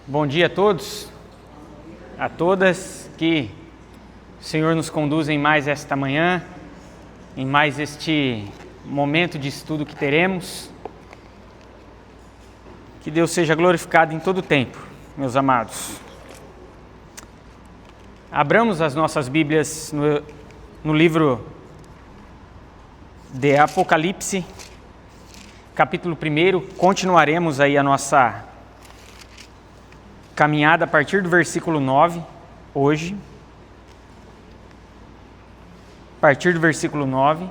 Bom dia a todos, a todas, que o Senhor nos conduza em mais esta manhã, em mais este momento de estudo que teremos. Que Deus seja glorificado em todo o tempo, meus amados. Abramos as nossas Bíblias no livro de Apocalipse, capítulo 1, continuaremos aí a nossa caminhada a partir do versículo 9, hoje. A partir do versículo 9.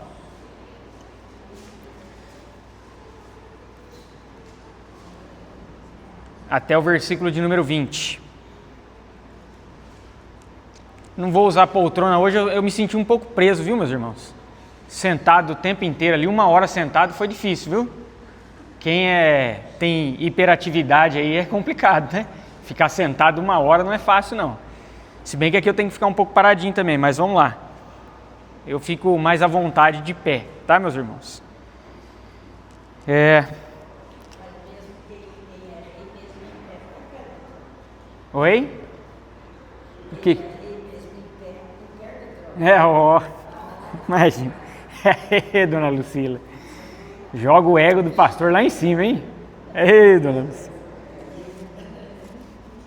Até o versículo de número 20. Não vou usar poltrona hoje, eu me senti um pouco preso, viu, meus irmãos? Sentado o tempo inteiro ali, 1 hora sentado foi difícil, viu? Quem tem hiperatividade aí é complicado, né? Ficar sentado 1 hora não é fácil, não. Se bem que aqui eu tenho que ficar um pouco paradinho também, mas vamos lá. Eu fico mais à vontade de pé, tá, meus irmãos? Oi? O que? Imagina. Dona Lucila. Joga o ego do pastor lá em cima, hein? Dona Lucila.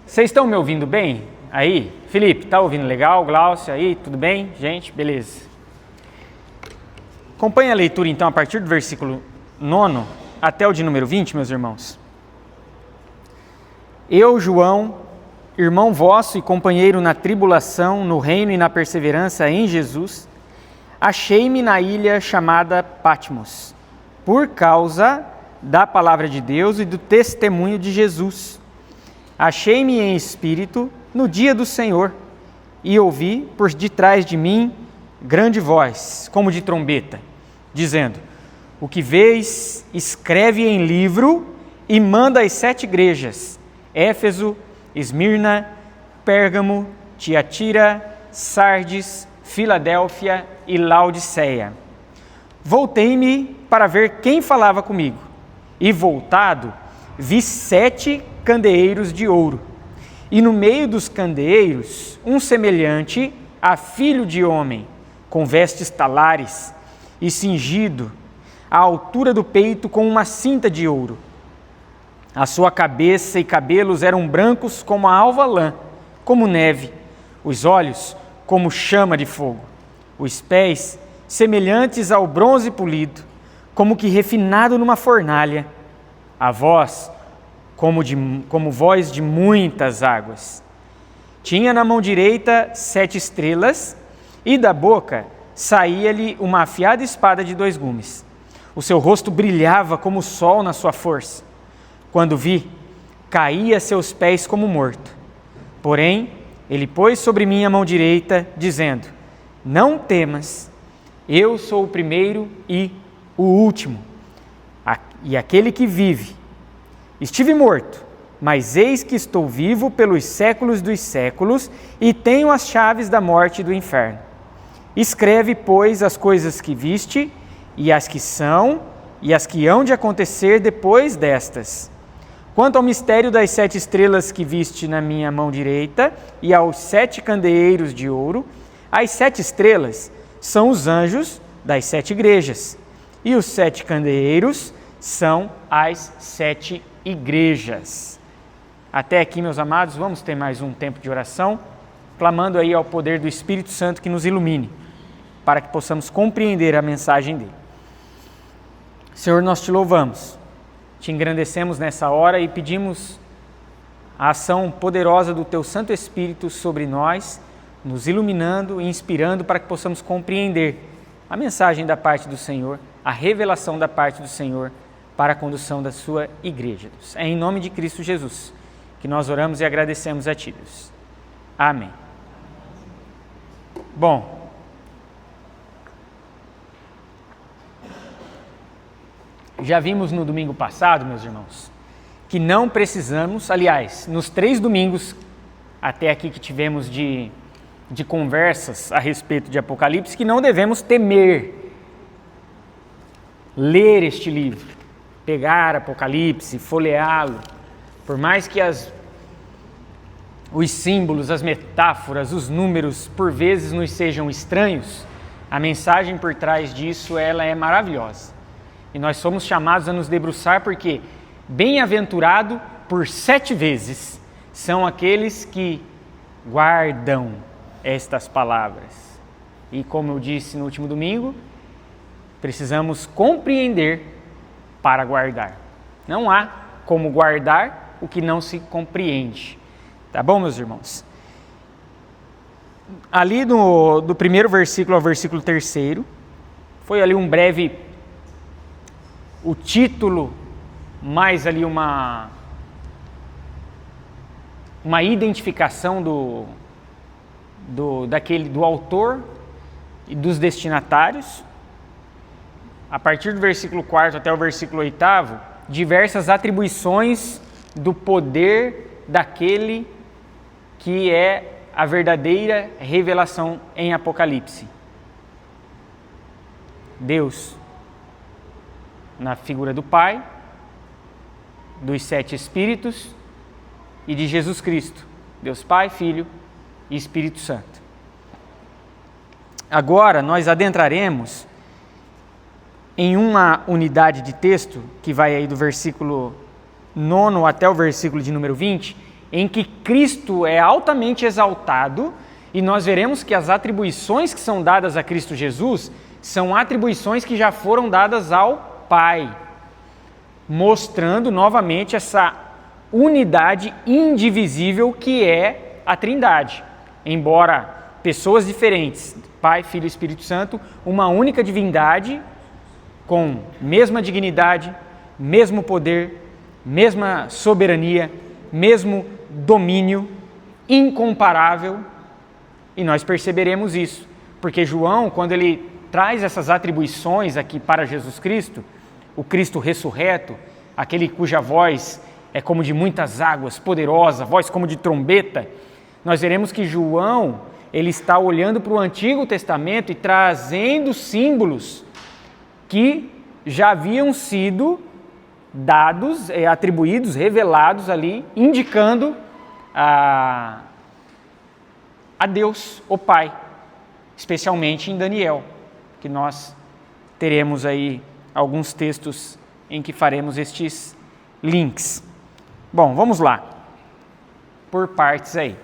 Vocês estão me ouvindo bem? Aí? Felipe, tá ouvindo legal? Glaucia, aí, tudo bem? Gente, beleza. Acompanhe a leitura então a partir do versículo 9 até o de número 20, meus irmãos. Eu, João, irmão vosso e companheiro na tribulação, no reino e na perseverança em Jesus, achei-me na ilha chamada Patmos, por causa da palavra de Deus e do testemunho de Jesus. Achei-me em espírito no dia do Senhor e ouvi por detrás de mim grande voz, como de trombeta, dizendo: o que vês, escreve em livro e manda às 7 igrejas, Éfeso, Esmirna, Pérgamo, Tiatira, Sardes, Filadélfia e Laodiceia. Voltei-me para ver quem falava comigo, e voltado, vi 7 candeeiros de ouro, e no meio dos candeeiros, um semelhante a filho de homem, com vestes talares, e cingido à altura do peito com uma cinta de ouro. A sua cabeça e cabelos eram brancos como a alva lã, como neve, os olhos como chama de fogo, os pés semelhantes ao bronze polido, como que refinado numa fornalha, a voz como voz de muitas águas. Tinha na mão direita 7 estrelas, e da boca saía-lhe uma afiada espada de 2 gumes. O seu rosto brilhava como o sol na sua força. Quando vi, caí a seus pés como morto. Porém, ele pôs sobre mim a mão direita, dizendo: não temas, eu sou o primeiro e o último, e aquele que vive. Estive morto, mas eis que estou vivo pelos séculos dos séculos e tenho as chaves da morte e do inferno. Escreve, pois, as coisas que viste, e as que são, e as que hão de acontecer depois destas. Quanto ao mistério das 7 estrelas que viste na minha mão direita, e aos 7 candeeiros de ouro, as 7 estrelas são os anjos das 7 igrejas, e os 7 candeeiros são as 7 igrejas. Até aqui, meus amados, vamos ter mais um tempo de oração, clamando aí ao poder do Espírito Santo que nos ilumine, para que possamos compreender a mensagem dele. Senhor, nós te louvamos, te engrandecemos nessa hora e pedimos a ação poderosa do teu Santo Espírito sobre nós, nos iluminando e inspirando para que possamos compreender a mensagem da parte do Senhor, a revelação da parte do Senhor para a condução da sua igreja, Deus. É em nome de Cristo Jesus que nós oramos e agradecemos a Ti, Deus. Amém. Bom, já vimos no domingo passado, meus irmãos, que não precisamos, aliás, nos 3 domingos até aqui que tivemos de conversas a respeito de Apocalipse, que não devemos temer ler este livro, pegar Apocalipse, folheá-lo, por mais que as os símbolos, as metáforas, os números, por vezes nos sejam estranhos, a mensagem por trás disso, ela é maravilhosa. E nós somos chamados a nos debruçar porque bem-aventurado por 7 vezes são aqueles que guardam estas palavras. E como eu disse no último domingo, precisamos compreender para guardar. Não há como guardar o que não se compreende. Tá bom, meus irmãos? Ali do primeiro versículo ao versículo 3º, foi ali um breve, o título, mais ali uma identificação do autor e dos destinatários. A partir do versículo 4º até o versículo 8º, diversas atribuições do poder daquele que é a verdadeira revelação em Apocalipse. Deus, na figura do Pai, dos 7 Espíritos e de Jesus Cristo, Deus Pai, Filho e Espírito Santo. Agora nós adentraremos em uma unidade de texto que vai aí do versículo 9 até o versículo de número 20, em que Cristo é altamente exaltado e nós veremos que as atribuições que são dadas a Cristo Jesus são atribuições que já foram dadas ao Pai, mostrando novamente essa unidade indivisível que é a Trindade. Embora pessoas diferentes, Pai, Filho e Espírito Santo, uma única divindade com mesma dignidade, mesmo poder, mesma soberania, mesmo domínio, incomparável, e nós perceberemos isso, porque João, quando ele traz essas atribuições aqui para Jesus Cristo, o Cristo ressurreto, aquele cuja voz é como de muitas águas, poderosa, voz como de trombeta, nós veremos que João, ele está olhando para o Antigo Testamento e trazendo símbolos que já haviam sido dados, atribuídos, revelados ali, indicando a Deus, o Pai, especialmente em Daniel, que nós teremos aí alguns textos em que faremos estes links. Bom, vamos lá, por partes aí.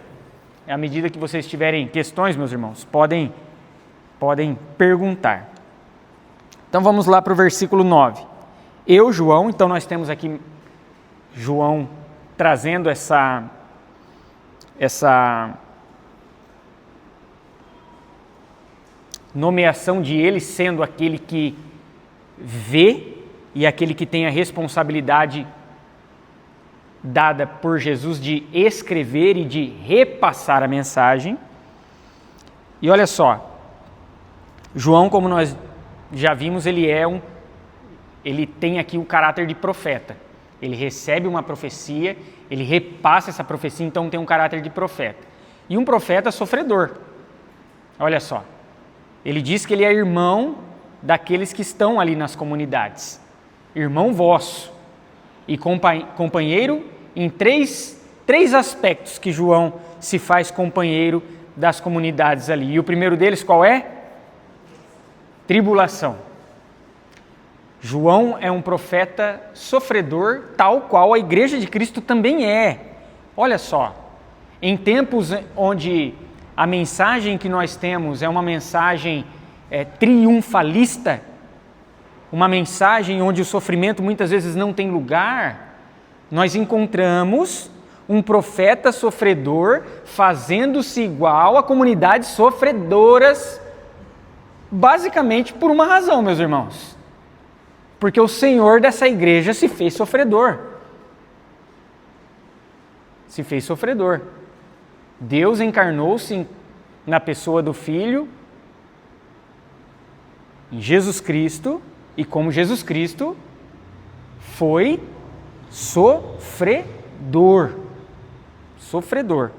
À medida que vocês tiverem questões, meus irmãos, podem perguntar. Então vamos lá para o versículo 9. Eu, João, então nós temos aqui João trazendo essa nomeação de ele sendo aquele que vê e aquele que tem a responsabilidade dada por Jesus de escrever e de repassar a mensagem. E olha só, João, como nós já vimos, ele tem aqui o caráter de profeta. Ele recebe uma profecia, ele repassa essa profecia, então tem um caráter de profeta. E um profeta sofredor. Olha só, ele diz que ele é irmão daqueles que estão ali nas comunidades. Irmão vosso. E companheiro em três aspectos que João se faz companheiro das comunidades ali. E o primeiro deles qual é? Tribulação. João é um profeta sofredor, tal qual a Igreja de Cristo também é. Olha só, em tempos onde a mensagem que nós temos é uma mensagem triunfalista, uma mensagem onde o sofrimento muitas vezes não tem lugar, nós encontramos um profeta sofredor fazendo-se igual a comunidades sofredoras, basicamente por uma razão, meus irmãos. Porque o Senhor dessa igreja se fez sofredor. Se fez sofredor. Deus encarnou-se na pessoa do Filho, em Jesus Cristo, e como Jesus Cristo foi sofredor. Sofredor.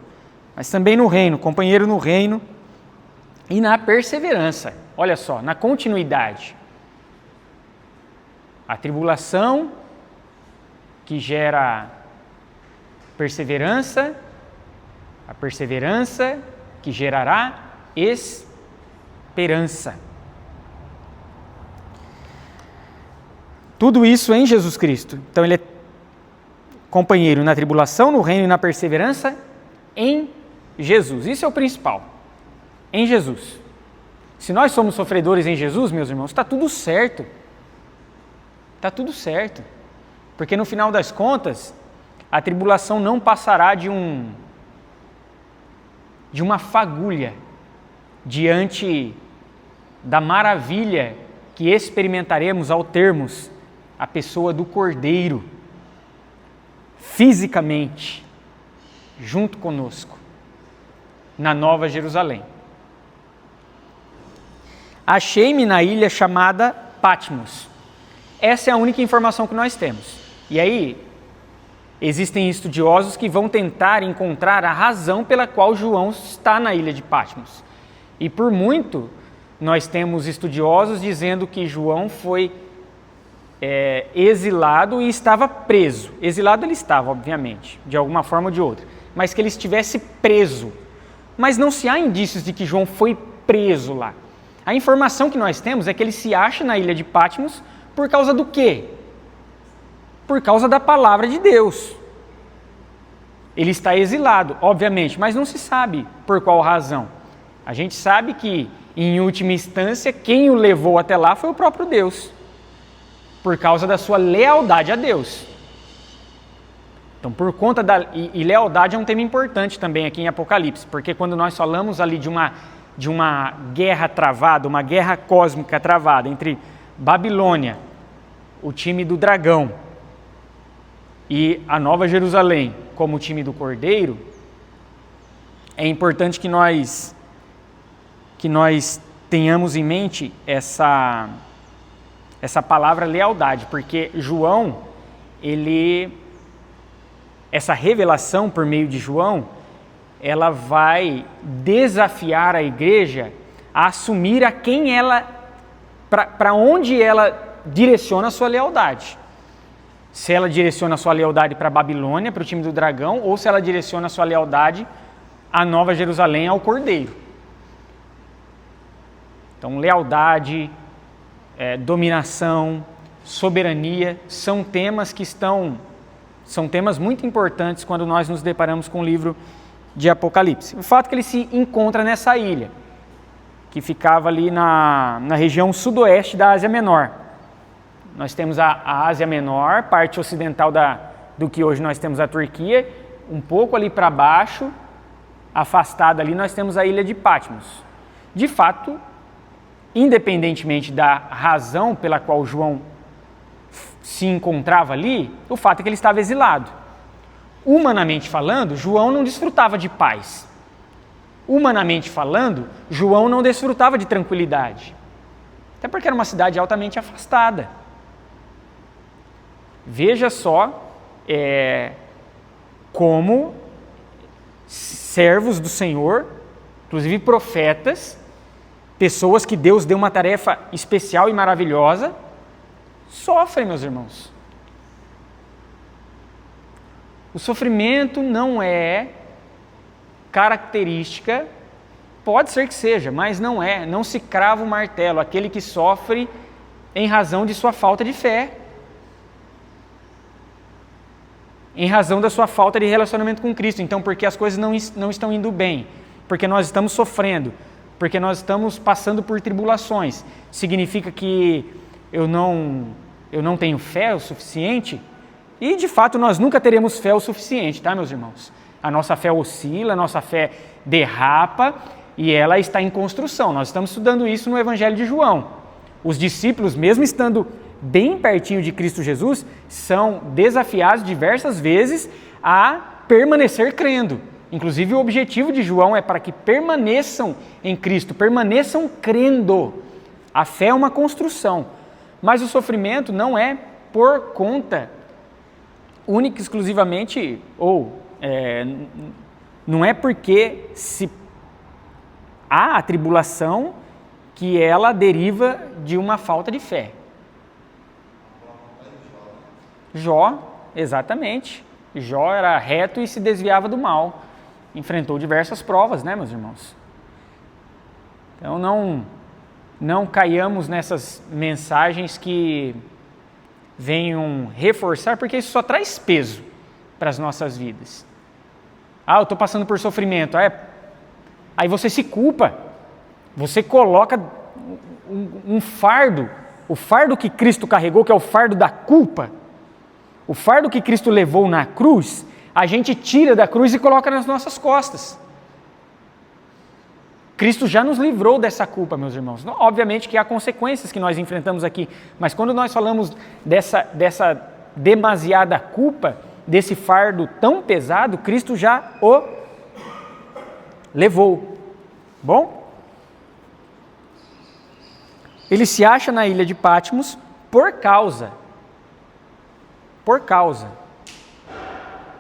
Mas também no reino, companheiro no reino e na perseverança. Olha só, na continuidade. A tribulação que gera perseverança A perseverança que gerará esperança. Tudo isso em Jesus Cristo. Então ele é companheiro na tribulação, no reino e na perseverança em Jesus. Isso é o principal. Em Jesus. Se nós somos sofredores em Jesus, meus irmãos, está tudo certo. Está tudo certo. Porque no final das contas, a tribulação não passará de uma fagulha diante da maravilha que experimentaremos ao termos a pessoa do Cordeiro fisicamente junto conosco na Nova Jerusalém. Achei-me na ilha chamada Patmos. Essa é a única informação que nós temos. E aí, existem estudiosos que vão tentar encontrar a razão pela qual João está na ilha de Patmos. E por muito, nós temos estudiosos dizendo que João foi exilado e estava preso. Exilado ele estava, obviamente, de alguma forma ou de outra. Mas que ele estivesse preso. Mas não se há indícios de que João foi preso lá. A informação que nós temos é que ele se acha na ilha de Patmos por causa do quê? Por causa da palavra de Deus. Ele está exilado, obviamente, mas não se sabe por qual razão. A gente sabe que, em última instância, quem o levou até lá foi o próprio Deus, por causa da sua lealdade a Deus. Então, por conta e lealdade é um tema importante também aqui em Apocalipse, porque quando nós falamos ali de uma guerra travada, uma guerra cósmica travada entre Babilônia, o time do dragão, e a Nova Jerusalém como o time do Cordeiro, é importante que nós tenhamos em mente essa palavra lealdade, porque João, essa revelação por meio de João, ela vai desafiar a igreja a assumir a quem ela, para onde ela direciona a sua lealdade. Se ela direciona a sua lealdade para a Babilônia, para o time do dragão, ou se ela direciona a sua lealdade à Nova Jerusalém, ao Cordeiro. Então, lealdade, dominação, soberania, são temas muito importantes quando nós nos deparamos com o livro de Apocalipse. O fato é que ele se encontra nessa ilha, que ficava ali na região sudoeste da Ásia Menor. Nós temos a Ásia Menor, parte ocidental do que hoje nós temos a Turquia, um pouco ali para baixo, afastada ali, nós temos a ilha de Patmos. De fato, independentemente da razão pela qual João se encontrava ali, o fato é que ele estava exilado. Humanamente falando, João não desfrutava de paz. Humanamente falando, João não desfrutava de tranquilidade. Até porque era uma cidade altamente afastada. Veja só como servos do Senhor, inclusive profetas, pessoas que Deus deu uma tarefa especial e maravilhosa, sofrem, meus irmãos. O sofrimento não é característica, pode ser que seja, mas não é, não se crava o martelo, aquele que sofre em razão de sua falta de fé, em razão da sua falta de relacionamento com Cristo. Então, porque as coisas não estão indo bem, porque nós estamos sofrendo, porque nós estamos passando por tribulações, significa que eu não tenho fé o suficiente? E, de fato, nós nunca teremos fé o suficiente, tá, meus irmãos? A nossa fé oscila, a nossa fé derrapa e ela está em construção. Nós estamos estudando isso no Evangelho de João. Os discípulos, mesmo estando bem pertinho de Cristo Jesus, são desafiados diversas vezes a permanecer crendo. Inclusive, o objetivo de João é para que permaneçam em Cristo, permaneçam crendo. A fé é uma construção, mas o sofrimento não é por conta única e exclusivamente, não é porque se há a tribulação que ela deriva de uma falta de fé. Jó, exatamente. Jó era reto e se desviava do mal. enfrentou diversas provas, né, meus irmãos? Então não caiamos nessas mensagens que venham reforçar, porque isso só traz peso para as nossas vidas. Eu estou passando por sofrimento. Aí você se culpa, você coloca um fardo, o fardo que Cristo carregou, que é o fardo da culpa, o fardo que Cristo levou na cruz, a gente tira da cruz e coloca nas nossas costas. Cristo já nos livrou dessa culpa, meus irmãos. Obviamente que há consequências que nós enfrentamos aqui, mas quando nós falamos dessa demasiada culpa, desse fardo tão pesado, Cristo já o levou. Bom? Ele se acha na ilha de Patmos por causa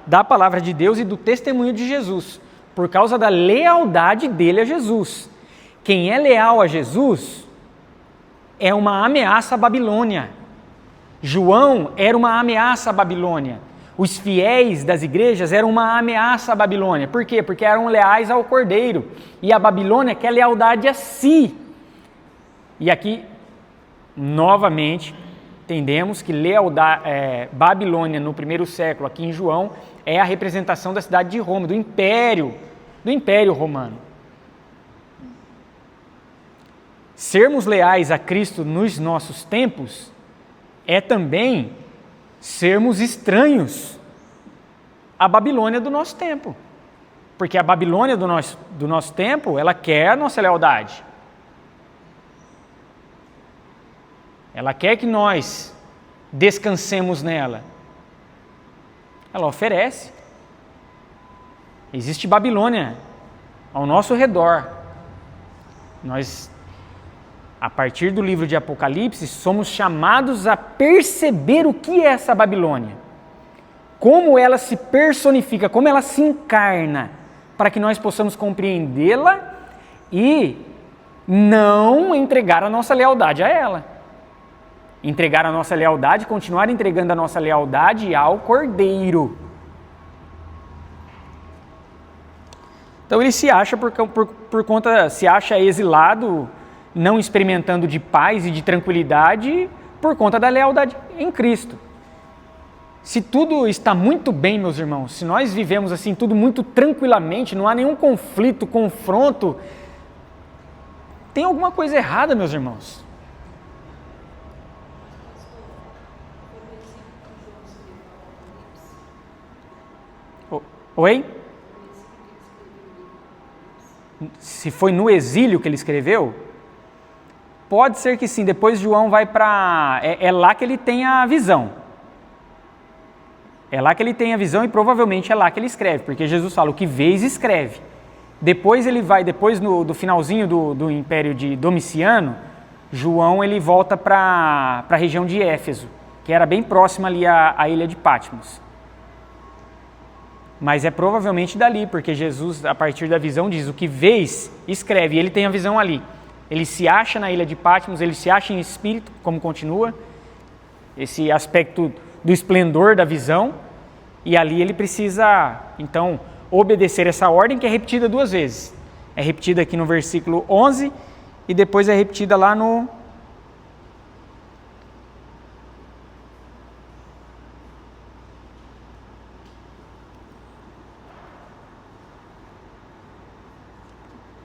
da palavra de Deus e do testemunho de Jesus, por causa da lealdade dele a Jesus. Quem é leal a Jesus é uma ameaça à Babilônia. João era uma ameaça à Babilônia. Os fiéis das igrejas eram uma ameaça à Babilônia. Por quê? Porque eram leais ao Cordeiro. E a Babilônia quer lealdade a si. E aqui, novamente, entendemos que Babilônia no primeiro século, aqui em João, é a representação da cidade de Roma, do Império Romano. Sermos leais a Cristo nos nossos tempos é também sermos estranhos à Babilônia do nosso tempo. Porque a Babilônia do nosso tempo, ela quer a nossa lealdade. Ela quer que nós descansemos nela. Ela oferece. Existe Babilônia ao nosso redor. Nós, a partir do livro de Apocalipse, somos chamados a perceber o que é essa Babilônia. Como ela se personifica, como ela se encarna, para que nós possamos compreendê-la e não entregar a nossa lealdade a ela. Entregar a nossa lealdade, continuar entregando a nossa lealdade ao Cordeiro. Então ele se acha se acha exilado, não experimentando de paz e de tranquilidade por conta da lealdade em Cristo. Se tudo está muito bem, meus irmãos, se nós vivemos assim tudo muito tranquilamente, não há nenhum conflito, confronto, tem alguma coisa errada, meus irmãos. Oi? Se foi no exílio que ele escreveu? Pode ser que sim, depois João vai para... É lá que ele tem a visão. É lá que ele tem a visão e provavelmente é lá que ele escreve, porque Jesus fala, o que vês, escreve. Depois ele vai, do finalzinho do Império de Domiciano, João ele volta para a região de Éfeso, que era bem próxima ali à ilha de Patmos. Mas é provavelmente dali, porque Jesus, a partir da visão, diz, o que vês, escreve, e ele tem a visão ali. Ele se acha na ilha de Patmos, ele se acha em espírito, como continua, esse aspecto do esplendor da visão, e ali ele precisa, então, obedecer essa ordem que é repetida 2 vezes. É repetida aqui no versículo 11, e depois é repetida lá no...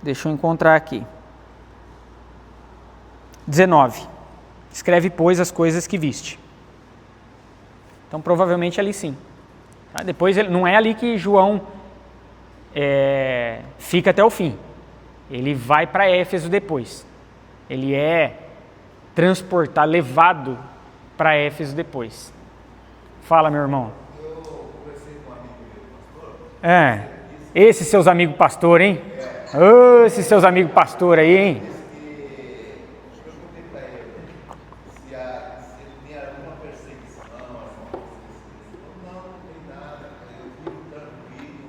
Deixa eu encontrar aqui. 19. Escreve, pois, as coisas que viste. Então, provavelmente ali sim. Tá? Depois, não é ali que João fica até o fim. Ele vai para Éfeso depois. Ele é transportado, levado para Éfeso depois. Fala, meu irmão. Eu conversei com um amigo meu, pastor. Esses seus amigos pastor, hein? Esses seus amigos pastor aí, hein? Eu perguntei para ele se ele tinha alguma perseguição, alguma coisa assim. Ele falou, não tem nada, eu vivo tranquilo.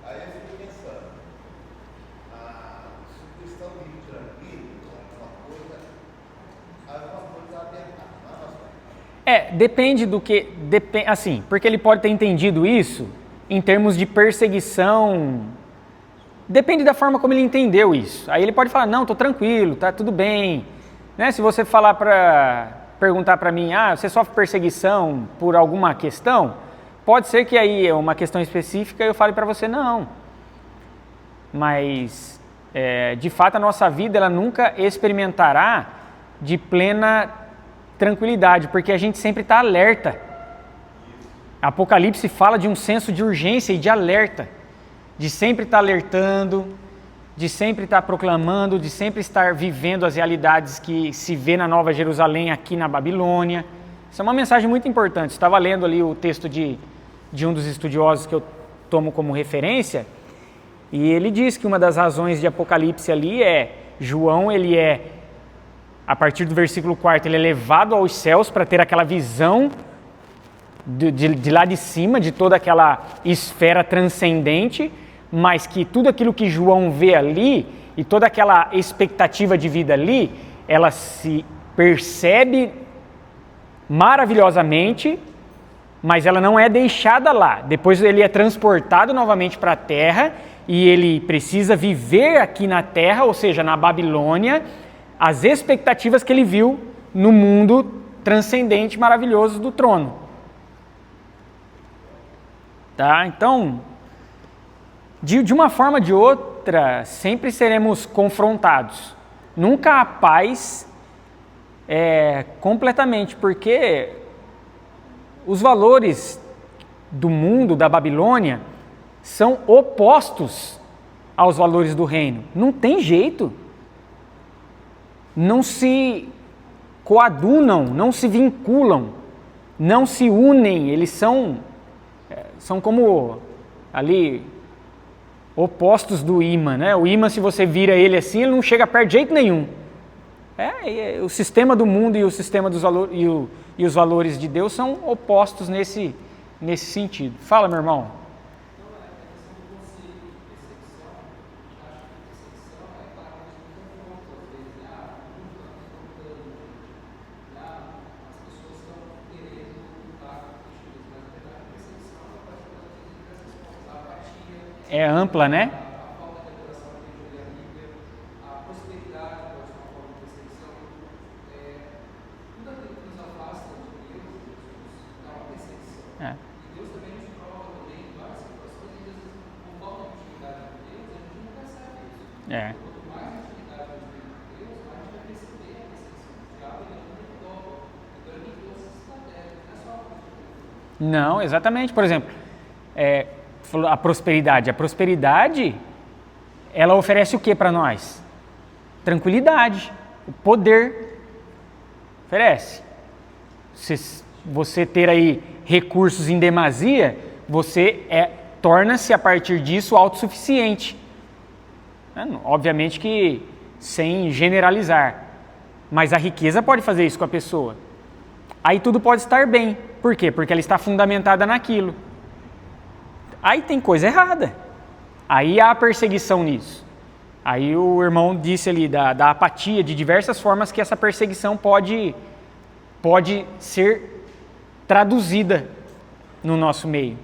Aí eu fiquei pensando, se o cristão vive tranquilo, alguma coisa está errada. Depende do que... assim, porque ele pode ter entendido isso, em termos de perseguição. Depende da forma como ele entendeu isso. Aí ele pode falar, não, estou tranquilo, tá tudo bem. Né? Se você perguntar para mim, você sofre perseguição por alguma questão, pode ser que aí é uma questão específica e eu fale para você, não. Mas, de fato, a nossa vida ela nunca experimentará de plena tranquilidade, porque a gente sempre está alerta. Apocalipse fala de um senso de urgência e de alerta, de sempre estar alertando, de sempre estar proclamando, de sempre estar vivendo as realidades que se vê na Nova Jerusalém aqui na Babilônia. Isso é uma mensagem muito importante. Estava lendo ali o texto de um dos estudiosos que eu tomo como referência, e ele diz que uma das razões de Apocalipse ali João, ele a partir do versículo 4, ele é levado aos céus para ter aquela visão de lá de cima, de toda aquela esfera transcendente, mas que tudo aquilo que João vê ali, e toda aquela expectativa de vida ali, ela se percebe maravilhosamente, mas ela não é deixada lá. Depois ele é transportado novamente para a terra, e ele precisa viver aqui na terra, ou seja, na Babilônia, as expectativas que ele viu no mundo transcendente, maravilhoso do trono. Tá? Então, de uma forma ou de outra, sempre seremos confrontados. Nunca há paz completamente, porque os valores do mundo, da Babilônia, são opostos aos valores do reino. Não tem jeito. Não se coadunam, não se vinculam, não se unem. Eles são como ali opostos do ímã, né? O ímã, se você vira ele assim, ele não chega perto de jeito nenhum. O sistema do mundo e o sistema dos valores e os valores de Deus são opostos nesse sentido. Fala, meu irmão. É ampla, né? Não, exatamente. Por exemplo, a prosperidade. A prosperidade, ela oferece o que para nós? Tranquilidade, o poder. Oferece. Você ter aí recursos em demasia, você torna-se a partir disso autossuficiente. Obviamente que sem generalizar, mas a riqueza pode fazer isso com a pessoa. Aí tudo pode estar bem. Por quê? Porque ela está fundamentada naquilo. Aí tem coisa errada. Aí há perseguição nisso. Aí o irmão disse ali da apatia, de diversas formas que essa perseguição pode ser traduzida no nosso meio.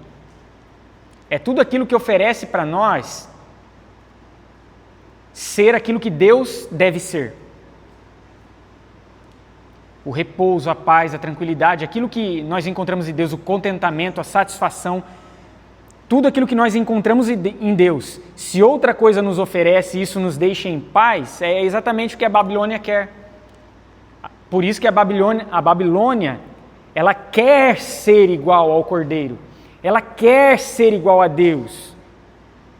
É tudo aquilo que oferece para nós ser aquilo que Deus deve ser. O repouso, a paz, a tranquilidade, aquilo que nós encontramos em Deus, o contentamento, a satisfação, tudo aquilo que nós encontramos em Deus, se outra coisa nos oferece e isso nos deixa em paz, é exatamente o que a Babilônia quer. Por isso que a Babilônia, ela quer ser igual ao Cordeiro, ela quer ser igual a Deus.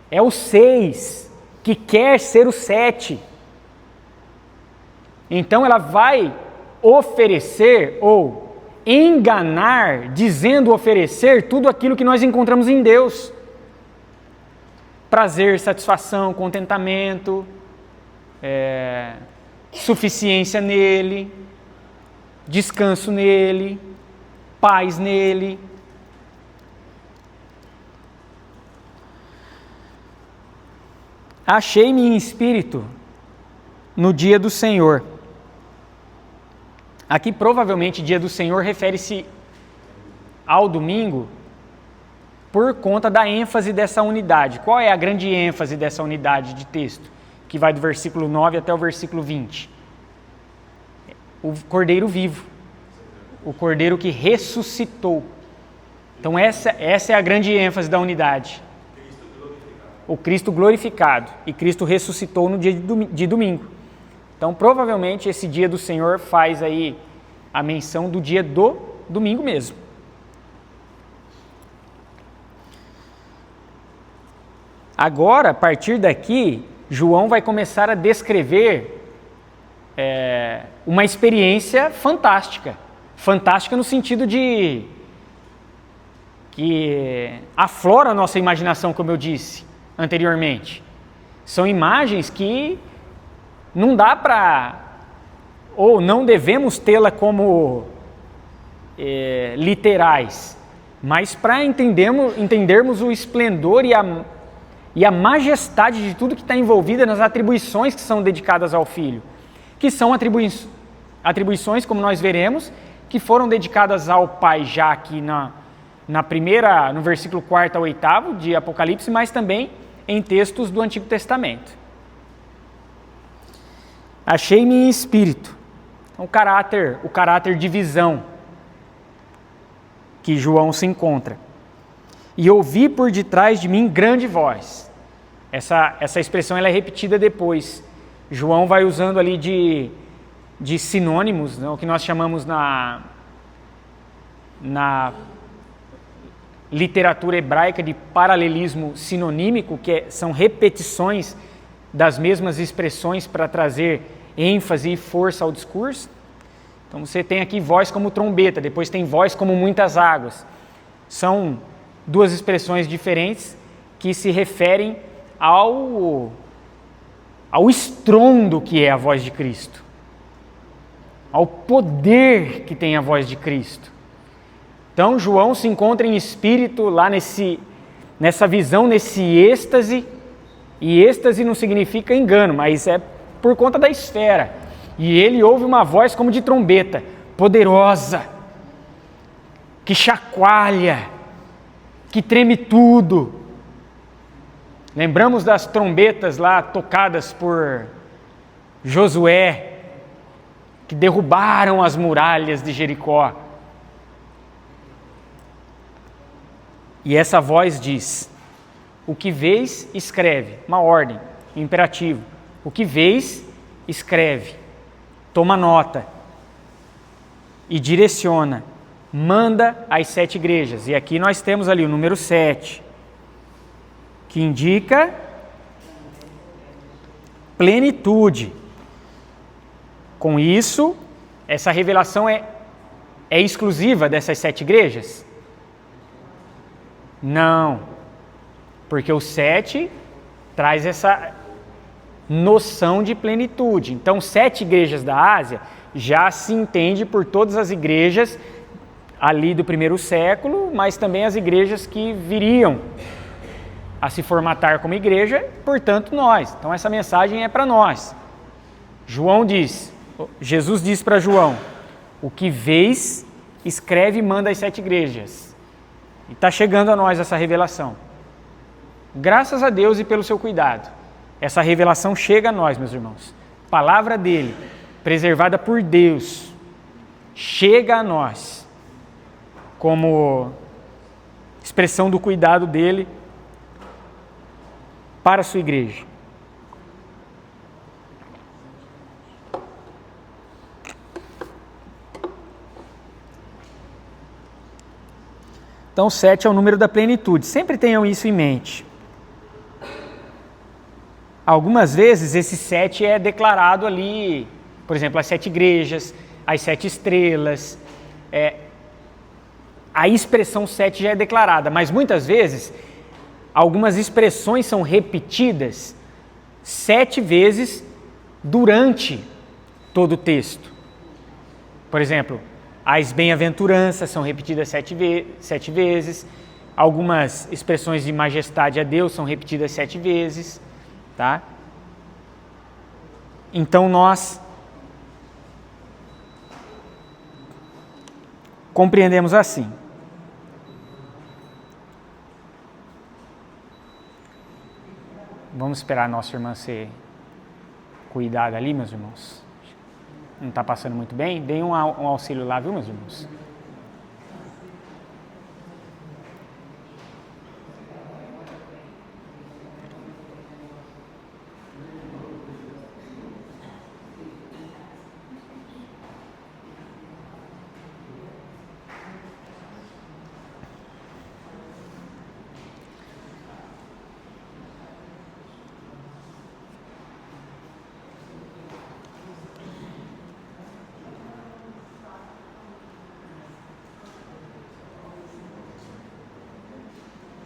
É o 6 que quer ser o 7. Então ela vai oferecer ou enganar, dizendo oferecer tudo aquilo que nós encontramos em Deus. Prazer, satisfação, contentamento, suficiência nele, descanso nele, paz nele. Achei-me em espírito no dia do Senhor. Aqui provavelmente dia do Senhor refere-se ao domingo, por conta da ênfase dessa unidade. Qual é a grande ênfase dessa unidade de texto? Que vai do versículo 9 até o versículo 20. O Cordeiro vivo. O Cordeiro que ressuscitou. Então essa é a grande ênfase da unidade. O Cristo glorificado. E Cristo ressuscitou no dia de domingo. Então provavelmente esse dia do Senhor faz aí a menção do dia do domingo mesmo. Agora, a partir daqui, João vai começar a descrever uma experiência fantástica. Fantástica no sentido de que aflora a nossa imaginação, como eu disse anteriormente. São imagens que não dá para, ou não devemos tê-la como literais, mas para entendermos o esplendor e a majestade de tudo que está envolvida nas atribuições que são dedicadas ao Filho, que são atribuições, como nós veremos, que foram dedicadas ao Pai já aqui no versículo 4 ao 8 de Apocalipse, mas também em textos do Antigo Testamento. Achei-me em espírito, o caráter de visão que João se encontra. E ouvi por detrás de mim grande voz. Essa expressão ela é repetida depois. João vai usando ali de sinônimos, né, o que nós chamamos na literatura hebraica de paralelismo sinonímico, que são repetições das mesmas expressões para trazer ênfase e força ao discurso. Então você tem aqui voz como trombeta, depois tem voz como muitas águas. São duas expressões diferentes que se referem ao estrondo que é a voz de Cristo, ao poder que tem a voz de Cristo. Então João se encontra em espírito lá nessa visão, nesse êxtase, e êxtase não significa engano, mas é por conta da esfera. E ele ouve uma voz como de trombeta, poderosa, que chacoalha, que treme tudo. Lembramos das trombetas lá tocadas por Josué, que derrubaram as muralhas de Jericó. E essa voz diz: o que vês, escreve. Uma ordem, imperativo. O que vês, escreve. Toma nota. E direciona. Manda às 7 igrejas. E aqui nós temos ali o número 7, que indica plenitude. Com isso, essa revelação é exclusiva dessas 7 igrejas? Não, porque o 7 traz essa noção de plenitude. Então, 7 igrejas da Ásia já se entende por todas as igrejas ali do primeiro século, mas também as igrejas que viriam a se formatar como igreja, portanto nós. Então essa mensagem é para nós. Jesus diz para João: o que vês, escreve e manda às 7 igrejas. E está chegando a nós essa revelação. Graças a Deus e pelo seu cuidado. Essa revelação chega a nós, meus irmãos. Palavra dele, preservada por Deus, chega a nós como expressão do cuidado dele para a sua igreja. Então, 7 é o número da plenitude. Sempre tenham isso em mente. Algumas vezes esse 7 é declarado ali, por exemplo, as 7 igrejas, as 7 estrelas. A expressão 7 já é declarada, mas muitas vezes algumas expressões são repetidas 7 vezes durante todo o texto. Por exemplo, as bem-aventuranças são repetidas 7 vezes, algumas expressões de majestade a Deus são repetidas 7 vezes, tá? Então nós compreendemos assim. Vamos esperar a nossa irmã ser cuidada ali, meus irmãos. Não está passando muito bem? Deem um auxílio lá, viu, meus irmãos?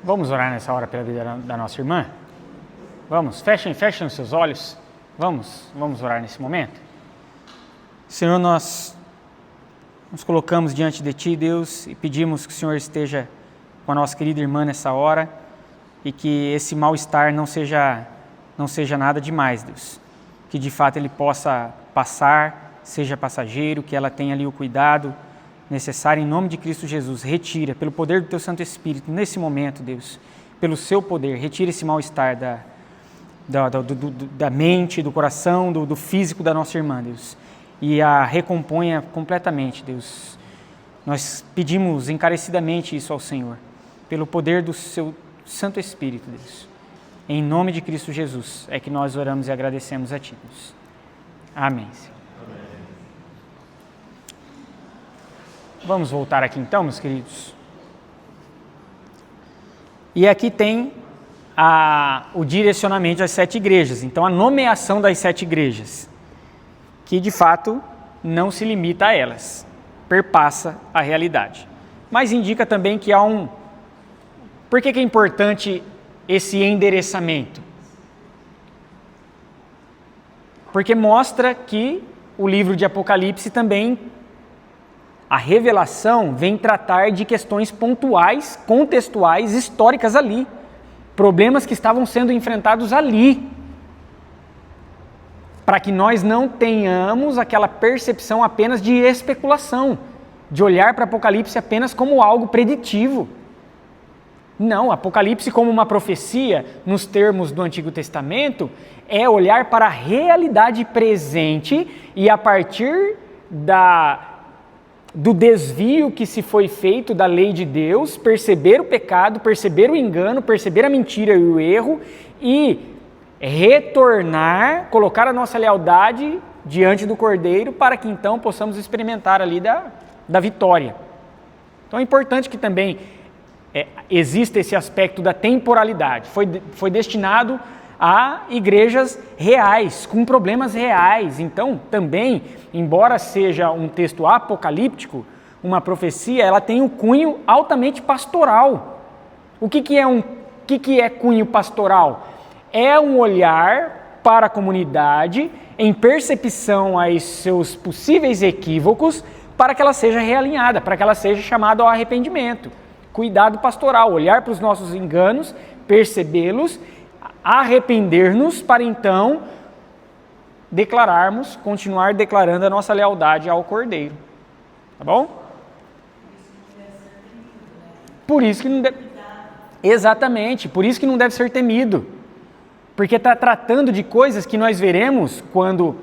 Vamos orar nessa hora pela vida da nossa irmã? Vamos, fechem os seus olhos. Vamos orar nesse momento. Senhor, nós nos colocamos diante de Ti, Deus, e pedimos que o Senhor esteja com a nossa querida irmã nessa hora e que esse mal-estar não seja nada demais, Deus. Que de fato ele possa passar, seja passageiro, que ela tenha ali o cuidado necessário em nome de Cristo Jesus. Retira, pelo poder do Teu Santo Espírito, nesse momento, Deus, pelo Seu poder, retira esse mal-estar da mente, do coração, do físico da nossa irmã, Deus, e a recomponha completamente, Deus. Nós pedimos encarecidamente isso ao Senhor, pelo poder do Seu Santo Espírito, Deus. Em nome de Cristo Jesus é que nós oramos e agradecemos a Ti, Deus. Amém, Senhor. Vamos voltar aqui então, meus queridos. E aqui tem o direcionamento às 7 igrejas. Então, a nomeação das 7 igrejas, que de fato não se limita a elas, perpassa a realidade. Mas indica também que há um... Por que é importante esse endereçamento? Porque mostra que o livro de Apocalipse também... A revelação vem tratar de questões pontuais, contextuais, históricas ali. Problemas que estavam sendo enfrentados ali. Para que nós não tenhamos aquela percepção apenas de especulação, de olhar para Apocalipse apenas como algo preditivo. Não, Apocalipse como uma profecia, nos termos do Antigo Testamento, é olhar para a realidade presente e a partir do desvio que se foi feito da lei de Deus, perceber o pecado, perceber o engano, perceber a mentira e o erro e retornar, colocar a nossa lealdade diante do Cordeiro para que então possamos experimentar ali da vitória. Então é importante que também exista esse aspecto da temporalidade. Foi destinado a igrejas reais, com problemas reais. Então, também, embora seja um texto apocalíptico, uma profecia, ela tem um cunho altamente pastoral. O que é cunho pastoral? É um olhar para a comunidade em percepção aos seus possíveis equívocos para que ela seja realinhada, para que ela seja chamada ao arrependimento. Cuidado pastoral, olhar para os nossos enganos, percebê-los, arrepender-nos para então continuar declarando a nossa lealdade ao Cordeiro. Tá bom? Por isso que não deve... Exatamente, por isso que não deve ser temido. Porque está tratando de coisas que nós veremos quando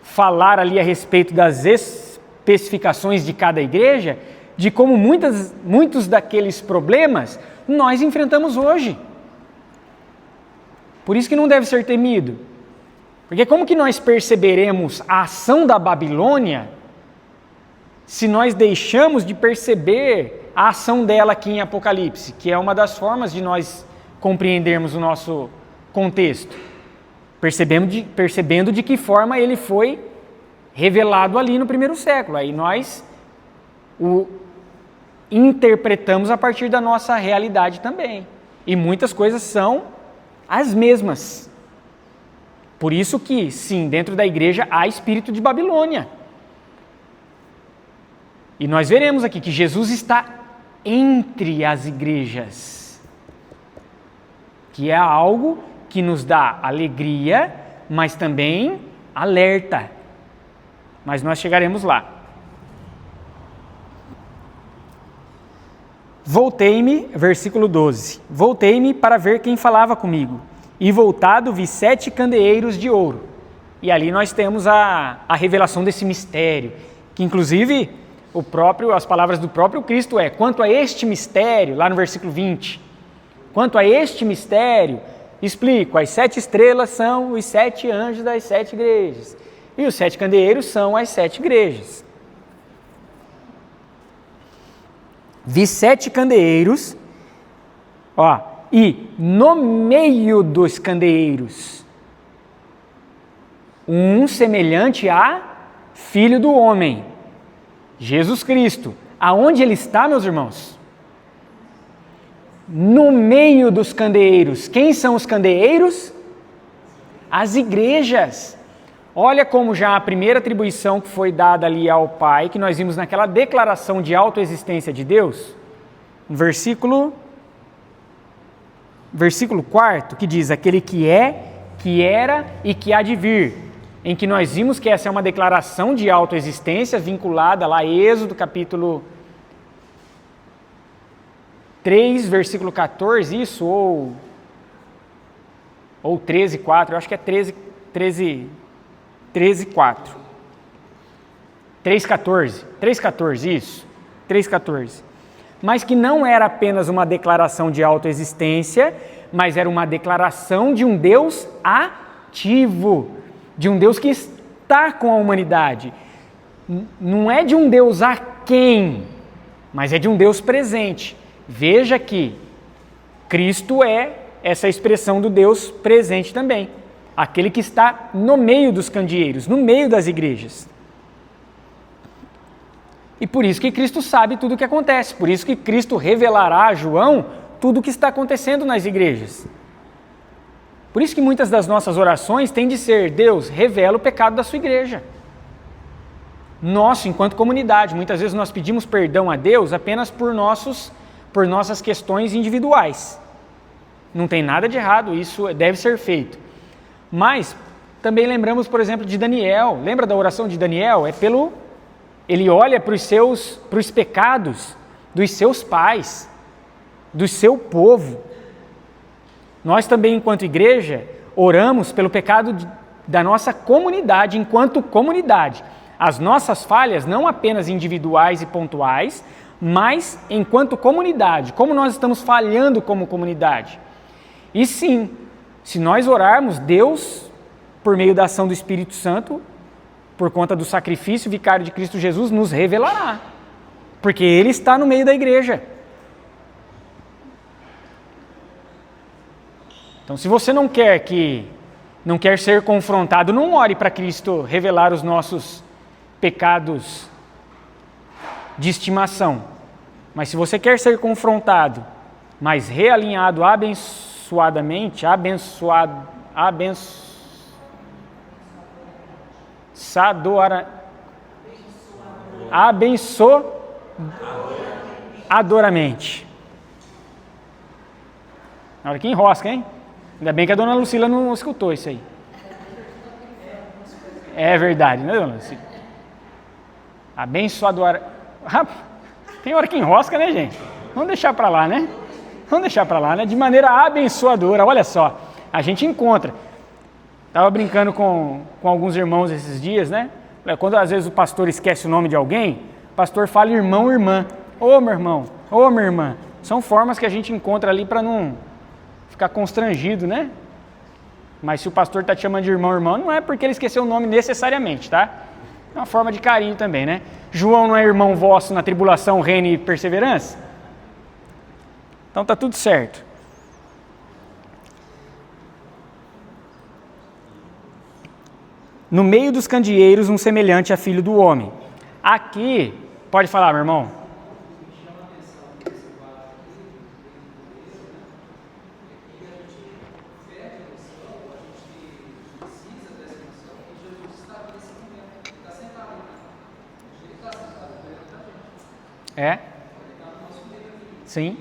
falar ali a respeito das especificações de cada igreja, de como muitos daqueles problemas nós enfrentamos hoje. Por isso que não deve ser temido. Porque como que nós perceberemos a ação da Babilônia se nós deixamos de perceber a ação dela aqui em Apocalipse, que é uma das formas de nós compreendermos o nosso contexto, percebendo de que forma ele foi revelado ali no primeiro século. Aí nós o interpretamos a partir da nossa realidade também. E muitas coisas são as mesmas. Por isso que, sim, dentro da igreja há espírito de Babilônia. E nós veremos aqui que Jesus está entre as igrejas, que é algo que nos dá alegria, mas também alerta. Mas nós chegaremos lá. Voltei-me, versículo 12, voltei-me para ver quem falava comigo. E voltado vi 7 candeeiros de ouro. E ali nós temos a revelação desse mistério, que inclusive as palavras do próprio Cristo quanto a este mistério, lá no versículo 20, quanto a este mistério, explico, as 7 estrelas são os 7 anjos das 7 igrejas, e os 7 candeeiros são as 7 igrejas. Vi 7 candeeiros, e no meio dos candeeiros, um semelhante a Filho do Homem, Jesus Cristo. Aonde ele está, meus irmãos? No meio dos candeeiros. Quem são os candeeiros? As igrejas. Olha como já a primeira atribuição que foi dada ali ao Pai, que nós vimos naquela declaração de autoexistência de Deus, no versículo 4, que diz, aquele que é, que era e que há de vir, em que nós vimos que essa é uma declaração de autoexistência vinculada lá a Êxodo, capítulo 3, versículo 14, isso, ou 13, 4, eu acho que é 13, 4. 3,14, isso, 3,14. Mas que não era apenas uma declaração de autoexistência, mas era uma declaração de um Deus ativo, de um Deus que está com a humanidade. Não é de um Deus a quem, mas é de um Deus presente. Veja que Cristo é essa expressão do Deus presente também. Aquele que está no meio dos candeeiros, no meio das igrejas. E por isso que Cristo sabe tudo o que acontece, por isso que Cristo revelará a João tudo o que está acontecendo nas igrejas. Por isso que muitas das nossas orações têm de ser: Deus, revela o pecado da sua igreja. Nosso, enquanto comunidade, muitas vezes nós pedimos perdão a Deus apenas por nossas questões individuais. Não tem nada de errado, isso deve ser feito. Mas também lembramos, por exemplo, de Daniel. Lembra da oração de Daniel? Ele olha para os pecados dos seus pais, do seu povo. Nós também, enquanto igreja, oramos pelo pecado da nossa comunidade, enquanto comunidade. As nossas falhas, não apenas individuais e pontuais, mas enquanto comunidade, como nós estamos falhando como comunidade. E sim, se nós orarmos, Deus, por meio da ação do Espírito Santo, por conta do sacrifício vicário de Cristo Jesus, nos revelará, porque Ele está no meio da igreja. Então, se você não quer ser confrontado, não ore para Cristo revelar os nossos pecados de estimação. Mas se você quer ser confrontado, mas realinhado abençoadamente, abençoadoramente. Na hora que enrosca, hein? Ainda bem que a dona Lucila não escutou isso aí. É verdade, né, dona Lucila? Abençoadora. Tem hora que enrosca, né, gente? Vamos deixar para lá, né? De maneira abençoadora. Olha só, a gente encontra. Estava brincando com alguns irmãos esses dias, né? Quando às vezes o pastor esquece o nome de alguém, o pastor fala irmão, irmã. Ô meu irmão, ô minha irmã. São formas que a gente encontra ali para não ficar constrangido, né? Mas se o pastor está te chamando de irmão, irmão, não é porque ele esqueceu o nome necessariamente, tá? É uma forma de carinho também, né? João não é irmão vosso na tribulação, reino e perseverança? Então tá tudo certo. No meio dos candeeiros, um semelhante a filho do homem. Aqui, pode falar, meu irmão. É? Sim.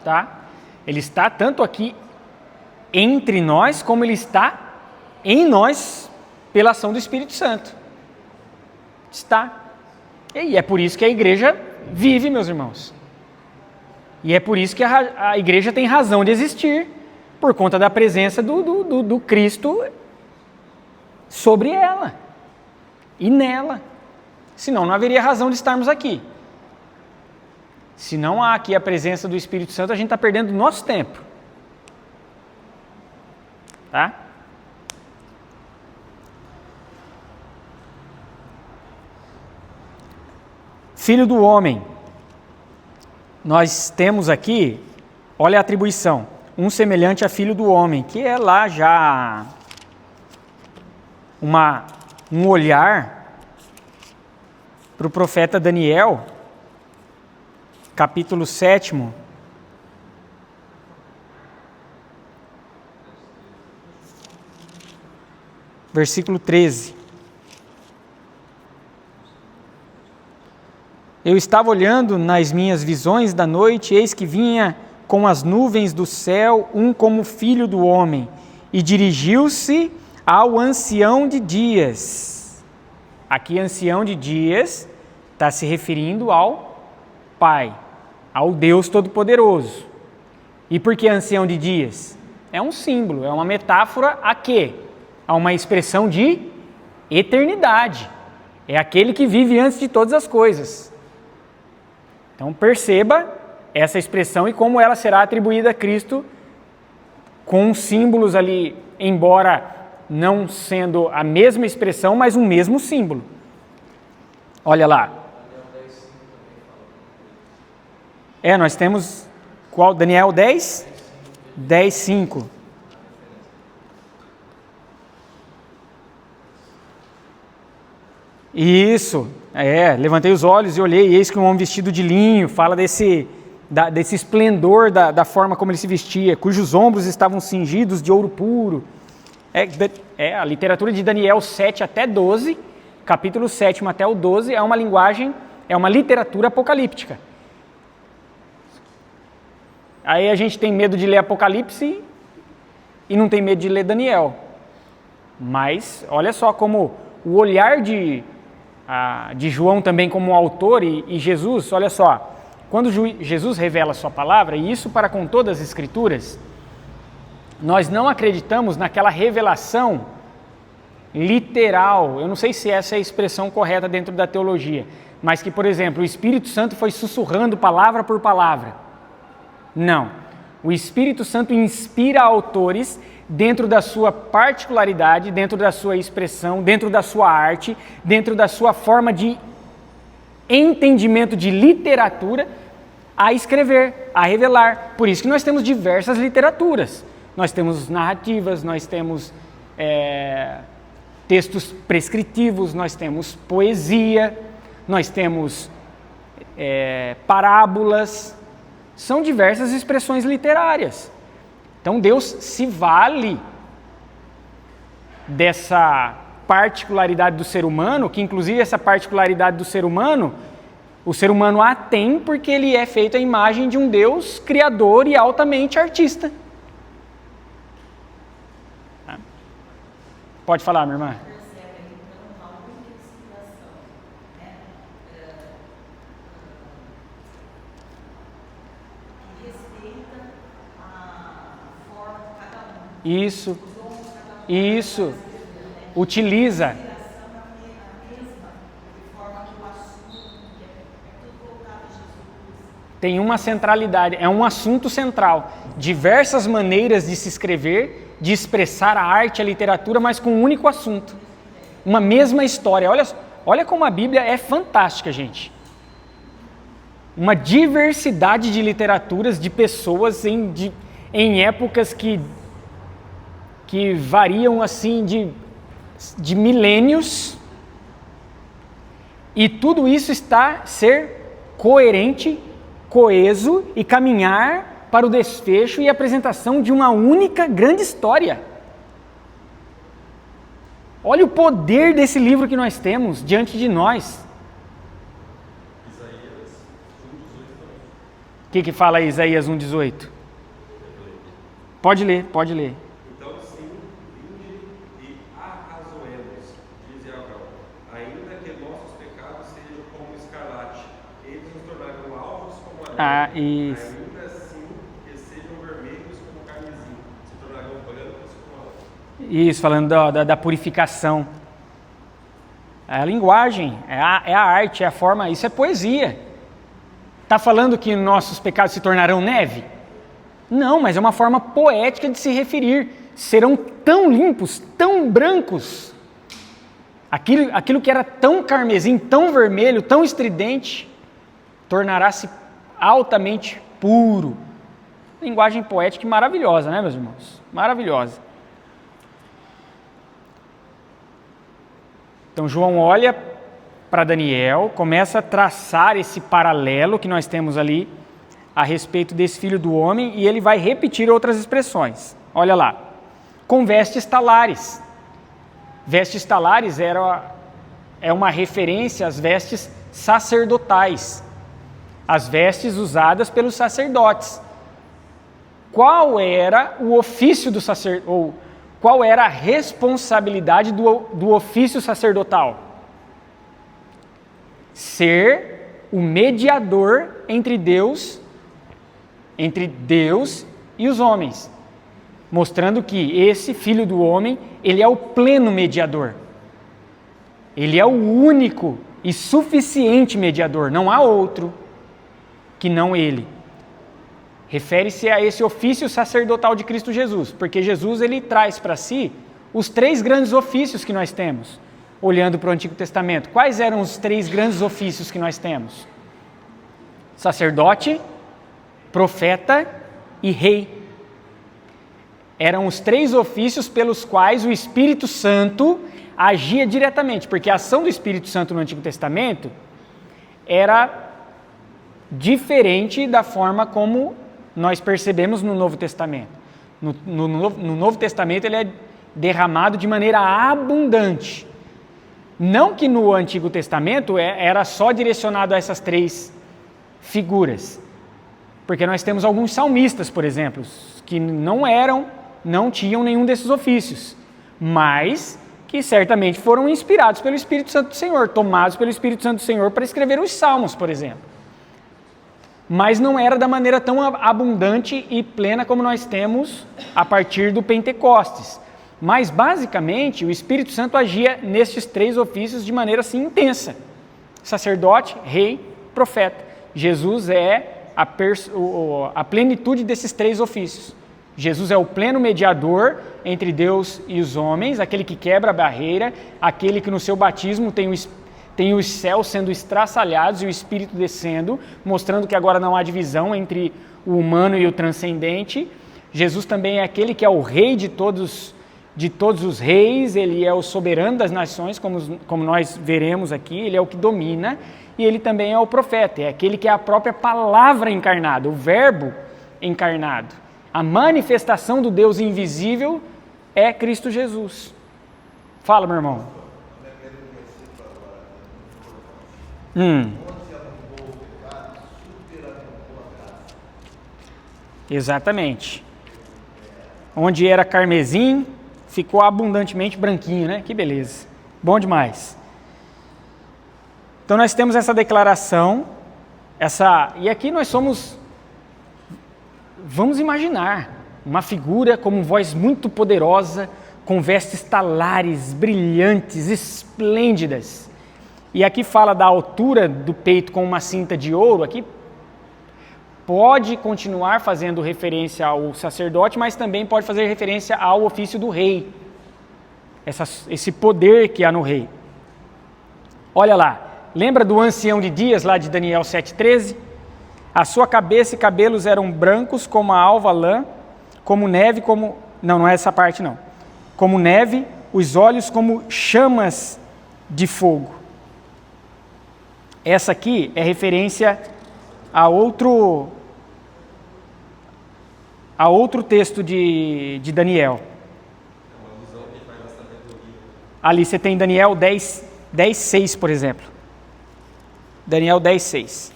Tá? Ele está tanto aqui entre nós, como ele está em nós pela ação do Espírito Santo. Está. E é por isso que a igreja vive, meus irmãos. E é por isso que a igreja tem razão de existir, por conta da presença do Cristo sobre ela e nela. Senão não haveria razão de estarmos aqui. Se não há aqui a presença do Espírito Santo, a gente está perdendo o nosso tempo. Tá? Filho do homem. Nós temos aqui, olha a atribuição, um semelhante a filho do homem, que é lá já um olhar para o profeta Daniel, capítulo 7, versículo 13. Eu estava olhando nas minhas visões da noite, eis que vinha com as nuvens do céu um como filho do homem, e dirigiu-se ao ancião de dias. Aqui, ancião de dias, está se referindo ao Pai, ao Deus Todo-Poderoso. E por que ancião de dias? É um símbolo, é uma metáfora a quê? A uma expressão de eternidade. É aquele que vive antes de todas as coisas. Então perceba essa expressão e como ela será atribuída a Cristo, com símbolos ali, embora não sendo a mesma expressão, mas um mesmo símbolo. Olha lá. Nós temos qual? Daniel 10? 10, 5. Isso, levantei os olhos e olhei, e eis que um homem vestido de linho, fala desse esplendor da forma como ele se vestia, cujos ombros estavam cingidos de ouro puro. A literatura de Daniel 7 até 12, capítulo 7 até o 12, é uma linguagem, é uma literatura apocalíptica. Aí a gente tem medo de ler Apocalipse e não tem medo de ler Daniel. Mas olha só como o olhar de João também como autor e Jesus, olha só, quando Jesus revela a sua palavra, e isso para com todas as escrituras, nós não acreditamos naquela revelação literal, eu não sei se essa é a expressão correta dentro da teologia, mas que, por exemplo, o Espírito Santo foi sussurrando palavra por palavra. Não, o Espírito Santo inspira autores dentro da sua particularidade, dentro da sua expressão, dentro da sua arte, dentro da sua forma de entendimento de literatura, a escrever, a revelar. Por isso que nós temos diversas literaturas. Nós temos narrativas, nós temos textos prescritivos, nós temos poesia, nós temos parábolas. São diversas expressões literárias. Então Deus se vale dessa particularidade do ser humano, que inclusive essa particularidade do ser humano, o ser humano a tem porque ele é feito à imagem de um Deus criador e altamente artista. Pode falar, minha irmã. Isso, utiliza. Tem uma centralidade, é um assunto central. Diversas maneiras de se escrever, de expressar a arte, a literatura, mas com um único assunto. Uma mesma história. Olha como a Bíblia é fantástica, gente. Uma diversidade de literaturas, de pessoas em épocas que variam assim de milênios, e tudo isso ser coerente, coeso e caminhar para o desfecho e apresentação de uma única grande história. Olha o poder desse livro que nós temos diante de nós. Isaías 1:18. O que fala aí Isaías 1:18? Pode ler. Então sim, vinde e arrazoemos, diz Yahvé, ainda que nossos pecados sejam como escarlate, eles nos tornarão alvos como a neve. Isso. Ainda Isso, falando da purificação. É a linguagem, é a arte, é a forma, isso é poesia. Está falando que nossos pecados se tornarão neve? Não, mas é uma forma poética de se referir. Serão tão limpos, tão brancos. Aquilo que era tão carmesim, tão vermelho, tão estridente, tornará-se altamente puro. Linguagem poética e maravilhosa, né, meus irmãos? Maravilhosa. Então João olha para Daniel, começa a traçar esse paralelo que nós temos ali a respeito desse filho do homem, e ele vai repetir outras expressões. Olha lá, com vestes talares. Vestes talares é uma referência às vestes sacerdotais, as vestes usadas pelos sacerdotes. Qual era o ofício do sacerdote, ou qual era a responsabilidade do ofício sacerdotal? Ser o mediador entre Deus e os homens, mostrando que esse filho do homem, ele é o pleno mediador. Ele é o único e suficiente mediador, não há outro que não ele. Refere-se a esse ofício sacerdotal de Cristo Jesus, porque Jesus ele traz para si os 3 grandes ofícios que nós temos, olhando para o Antigo Testamento. Quais eram os 3 grandes ofícios que nós temos? Sacerdote, profeta e rei. Eram os 3 ofícios pelos quais o Espírito Santo agia diretamente, porque a ação do Espírito Santo no Antigo Testamento era diferente da forma como nós percebemos no Novo Testamento. No Novo Testamento ele é derramado de maneira abundante. Não que no Antigo Testamento era só direcionado a essas 3 figuras. Porque nós temos alguns salmistas, por exemplo, que não tinham nenhum desses ofícios, mas que certamente foram inspirados pelo Espírito Santo do Senhor, tomados pelo Espírito Santo do Senhor para escrever os salmos, por exemplo. Mas não era da maneira tão abundante e plena como nós temos a partir do Pentecostes. Mas, basicamente, o Espírito Santo agia nestes 3 ofícios de maneira assim intensa. Sacerdote, rei, profeta. Jesus é a plenitude desses 3 ofícios. Jesus é o pleno mediador entre Deus e os homens, aquele que quebra a barreira, aquele que no seu batismo tem os céus sendo estraçalhados e o Espírito descendo, mostrando que agora não há divisão entre o humano e o transcendente. Jesus também é aquele que é o rei de todos os reis, ele é o soberano das nações, como nós veremos aqui, ele é o que domina, e ele também é o profeta, é aquele que é a própria palavra encarnada, o verbo encarnado. A manifestação do Deus invisível é Cristo Jesus. Fala, meu irmão. Exatamente. Onde era carmesim, ficou abundantemente branquinho, né? Que beleza. Bom demais. Então nós temos essa declaração, e aqui nós vamos imaginar uma figura com voz muito poderosa, com vestes talares, brilhantes, esplêndidas. E aqui fala da altura do peito com uma cinta de ouro, aqui pode continuar fazendo referência ao sacerdote, mas também pode fazer referência ao ofício do rei, esse poder que há no rei. Olha lá, lembra do ancião de dias lá de Daniel 7,13? A sua cabeça e cabelos eram brancos como a alva lã, como neve, não é essa parte não. Como neve, os olhos como chamas de fogo. Essa aqui é referência a outro texto de Daniel. Ali você tem Daniel 10:6, por exemplo. Daniel 10:6.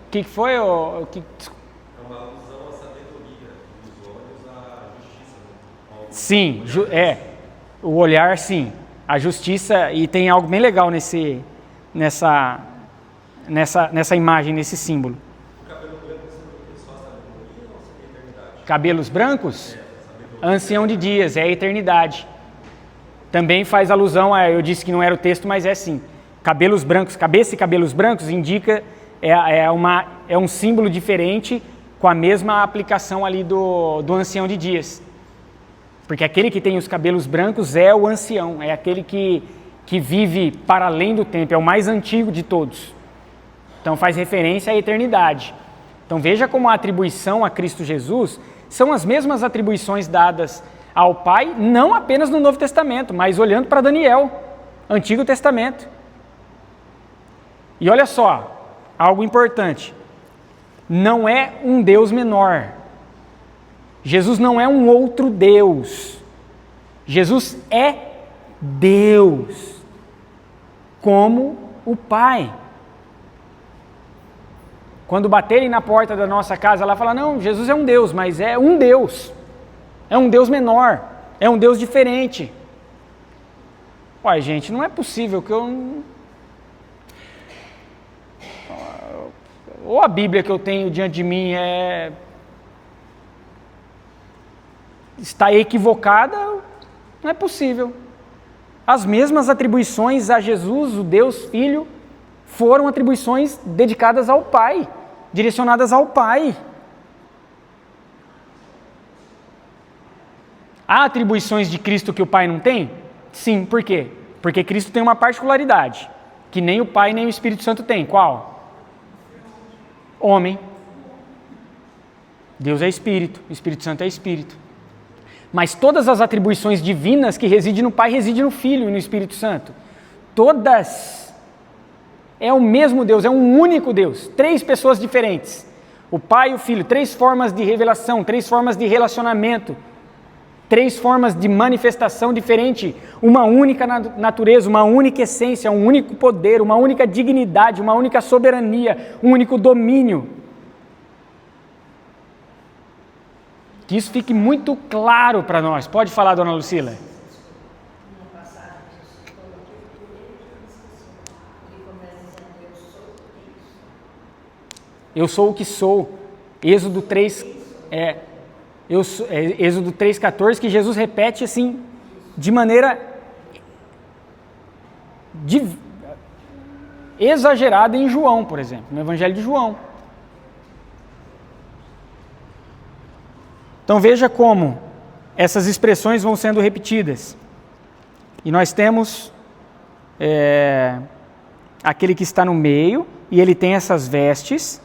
O que foi? É uma alusão à sabedoria, dos olhos à justiça. Sim, o olhar, sim. A justiça, e tem algo bem legal nessa imagem, nesse símbolo. O cabelo branco só a sabedoria ou seria a eternidade? Cabelos brancos? Ancião de dias, é a eternidade. Também faz alusão a, eu disse que não era o texto, mas é sim. Cabelos brancos, cabeça e cabelos brancos indica, é um símbolo diferente com a mesma aplicação ali do ancião de dias. Porque aquele que tem os cabelos brancos é o ancião, é aquele que vive para além do tempo, é o mais antigo de todos. Então faz referência à eternidade. Então veja como a atribuição a Cristo Jesus são as mesmas atribuições dadas ao Pai, não apenas no Novo Testamento, mas olhando para Daniel, Antigo Testamento. E olha só, algo importante, não é um Deus menor. Jesus não é um outro Deus. Jesus é Deus, como o Pai. Quando baterem na porta da nossa casa, ela fala, não, Jesus é um Deus, mas é um Deus. É um Deus menor, é um Deus diferente. Uai, gente, não é possível que eu... Ou a Bíblia que eu tenho diante de mim está equivocada, não é possível. As mesmas atribuições a Jesus, o Deus Filho, foram atribuições dedicadas ao Pai, direcionadas ao Pai. Há atribuições de Cristo que o Pai não tem? Sim, por quê? Porque Cristo tem uma particularidade, que nem o Pai nem o Espírito Santo tem. Qual? Homem. Deus é Espírito, o Espírito Santo é Espírito. Mas todas as atribuições divinas que residem no Pai, residem no Filho e no Espírito Santo. Todas. É o mesmo Deus, é um único Deus. 3 pessoas diferentes. O Pai e o Filho, 3 formas de revelação, 3 formas de relacionamento, 3 formas de manifestação diferente. Uma única natureza, uma única essência, um único poder, uma única dignidade, uma única soberania, um único domínio. Que isso fique muito claro para nós. Pode falar, dona Lucila. Eu sou o que sou. Êxodo 3, Êxodo 3,14, que Jesus repete assim, de maneira exagerada em João, por exemplo, no Evangelho de João. Então veja como essas expressões vão sendo repetidas. E nós temos aquele que está no meio, e ele tem essas vestes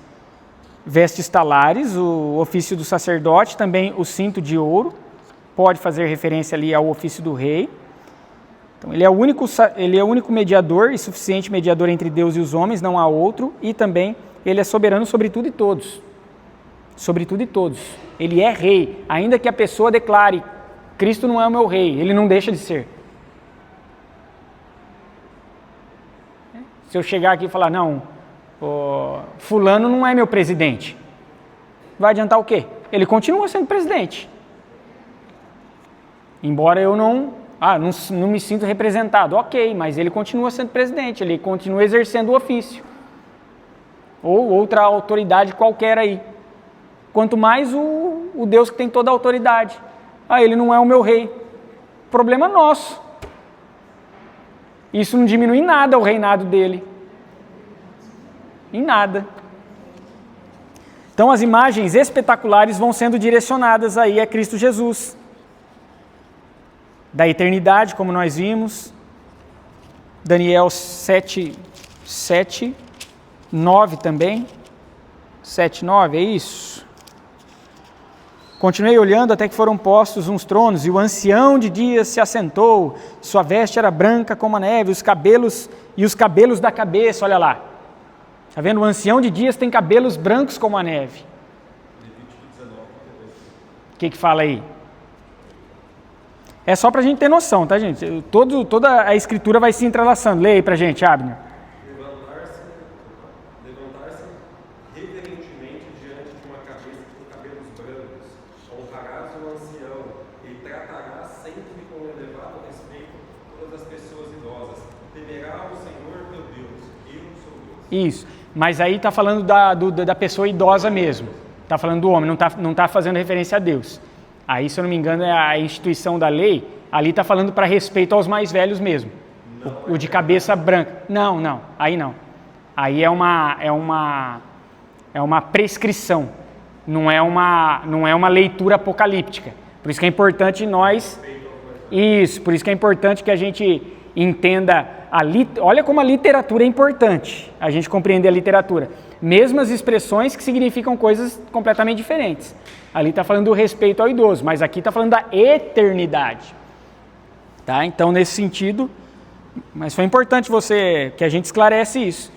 talares, o ofício do sacerdote, também o cinto de ouro, pode fazer referência ali ao ofício do rei. Então ele é o único mediador e suficiente mediador entre Deus e os homens, não há outro, e também ele é soberano sobre tudo e todos. Sobre tudo e todos. Ele é rei, ainda que a pessoa declare, Cristo não é o meu rei, ele não deixa de ser. Se eu chegar aqui e falar, não, fulano não é meu presidente, vai adiantar o quê? Ele continua sendo presidente. Embora eu não me sinto representado, ok, mas ele continua sendo presidente, ele continua exercendo o ofício. Ou outra autoridade qualquer aí. Quanto mais o Deus que tem toda a autoridade. Ele não é o meu rei. Problema nosso. Isso não diminui em nada o reinado dele. Em nada. Então as imagens espetaculares vão sendo direcionadas aí a Cristo Jesus. Da eternidade, como nós vimos. Daniel 7, 9 também. 7, 9, é isso? Continuei olhando até que foram postos uns tronos, e o ancião de dias se assentou, sua veste era branca como a neve, os cabelos da cabeça, olha lá. Está vendo? O ancião de dias tem cabelos brancos como a neve. O que fala aí? É só para a gente ter noção, tá, gente? Toda a escritura vai se entrelaçando. Leia aí para a gente, Abner. Levantar-se reverentemente diante de uma cabeça com cabelos brancos. Honrarás o ancião e tratarás sempre com elevado respeito todas as pessoas idosas. Temerá o Senhor teu Deus. Eu sou Deus. Isso. Mas aí está falando da pessoa idosa mesmo. Está falando do homem, não está fazendo referência a Deus. Aí, se eu não me engano, é a instituição da lei, ali está falando para respeito aos mais velhos mesmo. O de cabeça branca. Não, aí não. Aí é uma prescrição, não é uma leitura apocalíptica. Por isso que é importante por isso que é importante que a gente entenda olha como a literatura é importante, a gente compreender a literatura. Mesmas expressões que significam coisas completamente diferentes. Ali está falando do respeito ao idoso, mas aqui está falando da eternidade. Tá? Então, nesse sentido, mas foi importante que a gente esclarece isso.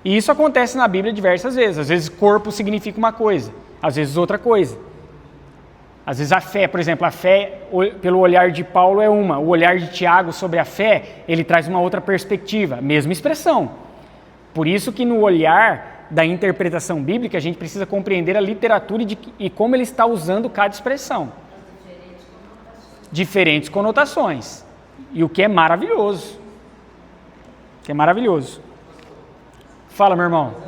E isso acontece na Bíblia diversas vezes. Às vezes corpo significa uma coisa, às vezes outra coisa. Às vezes a fé, por exemplo, a fé pelo olhar de Paulo é uma, o olhar de Tiago sobre a fé, ele traz uma outra perspectiva, mesma expressão. Por isso que no olhar da interpretação bíblica a gente precisa compreender a literatura e como ele está usando cada expressão. Diferentes conotações. E o que é maravilhoso. Fala, meu irmão.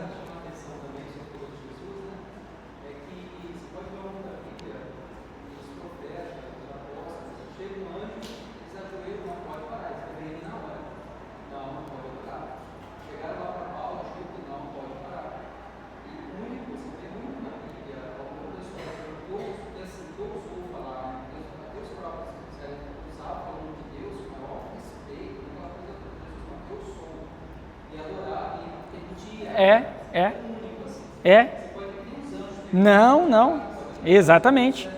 Não, exatamente.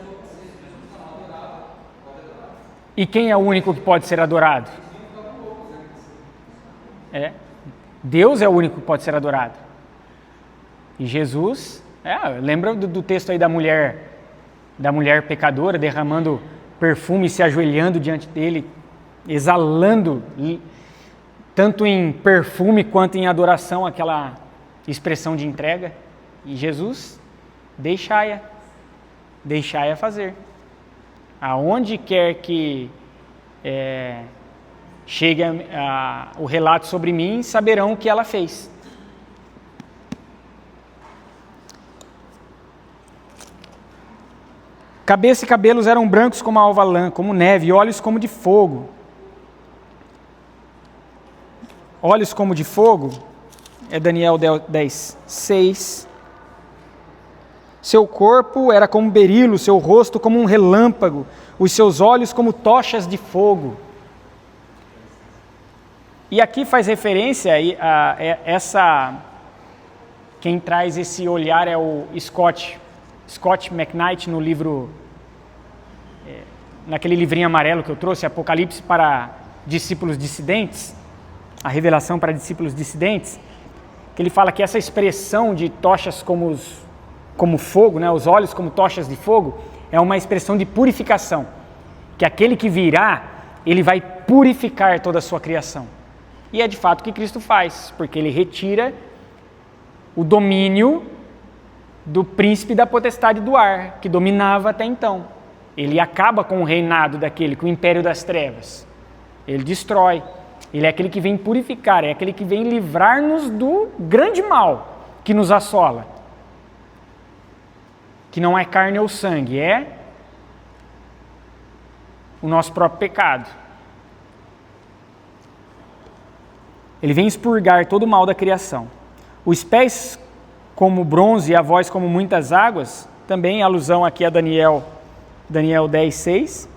E quem é o único que pode ser adorado? Deus é o único que pode ser adorado. E Jesus, lembra do texto aí da mulher pecadora, derramando perfume, se ajoelhando diante dele, exalando, tanto em perfume quanto em adoração, aquela expressão de entrega. E Jesus, deixai-a fazer. Aonde quer que chegue o relato sobre mim, saberão o que ela fez. Cabeça e cabelos eram brancos como a alva lã, como neve, e olhos como de fogo. Olhos como de fogo, é Daniel 10, 6. Seu corpo era como berilo, seu rosto como um relâmpago, os seus olhos como tochas de fogo. E aqui faz referência a essa... Quem traz esse olhar é o Scott McKnight, no livro... naquele livrinho amarelo que eu trouxe, Apocalipse para discípulos dissidentes, a revelação para discípulos dissidentes, que ele fala que essa expressão de tochas como fogo, né, os olhos como tochas de fogo, é uma expressão de purificação, que aquele que virá, ele vai purificar toda a sua criação. E é de fato o que Cristo faz, porque ele retira o domínio do príncipe da potestade do ar, que dominava até então. Ele acaba com o reinado daquele, com o império das trevas. Ele destrói. Ele é aquele que vem purificar, é aquele que vem livrar-nos do grande mal que nos assola. Que não é carne ou sangue, é o nosso próprio pecado. Ele vem expurgar todo o mal da criação. Os pés como bronze e a voz como muitas águas, também alusão aqui a Daniel 10, 6.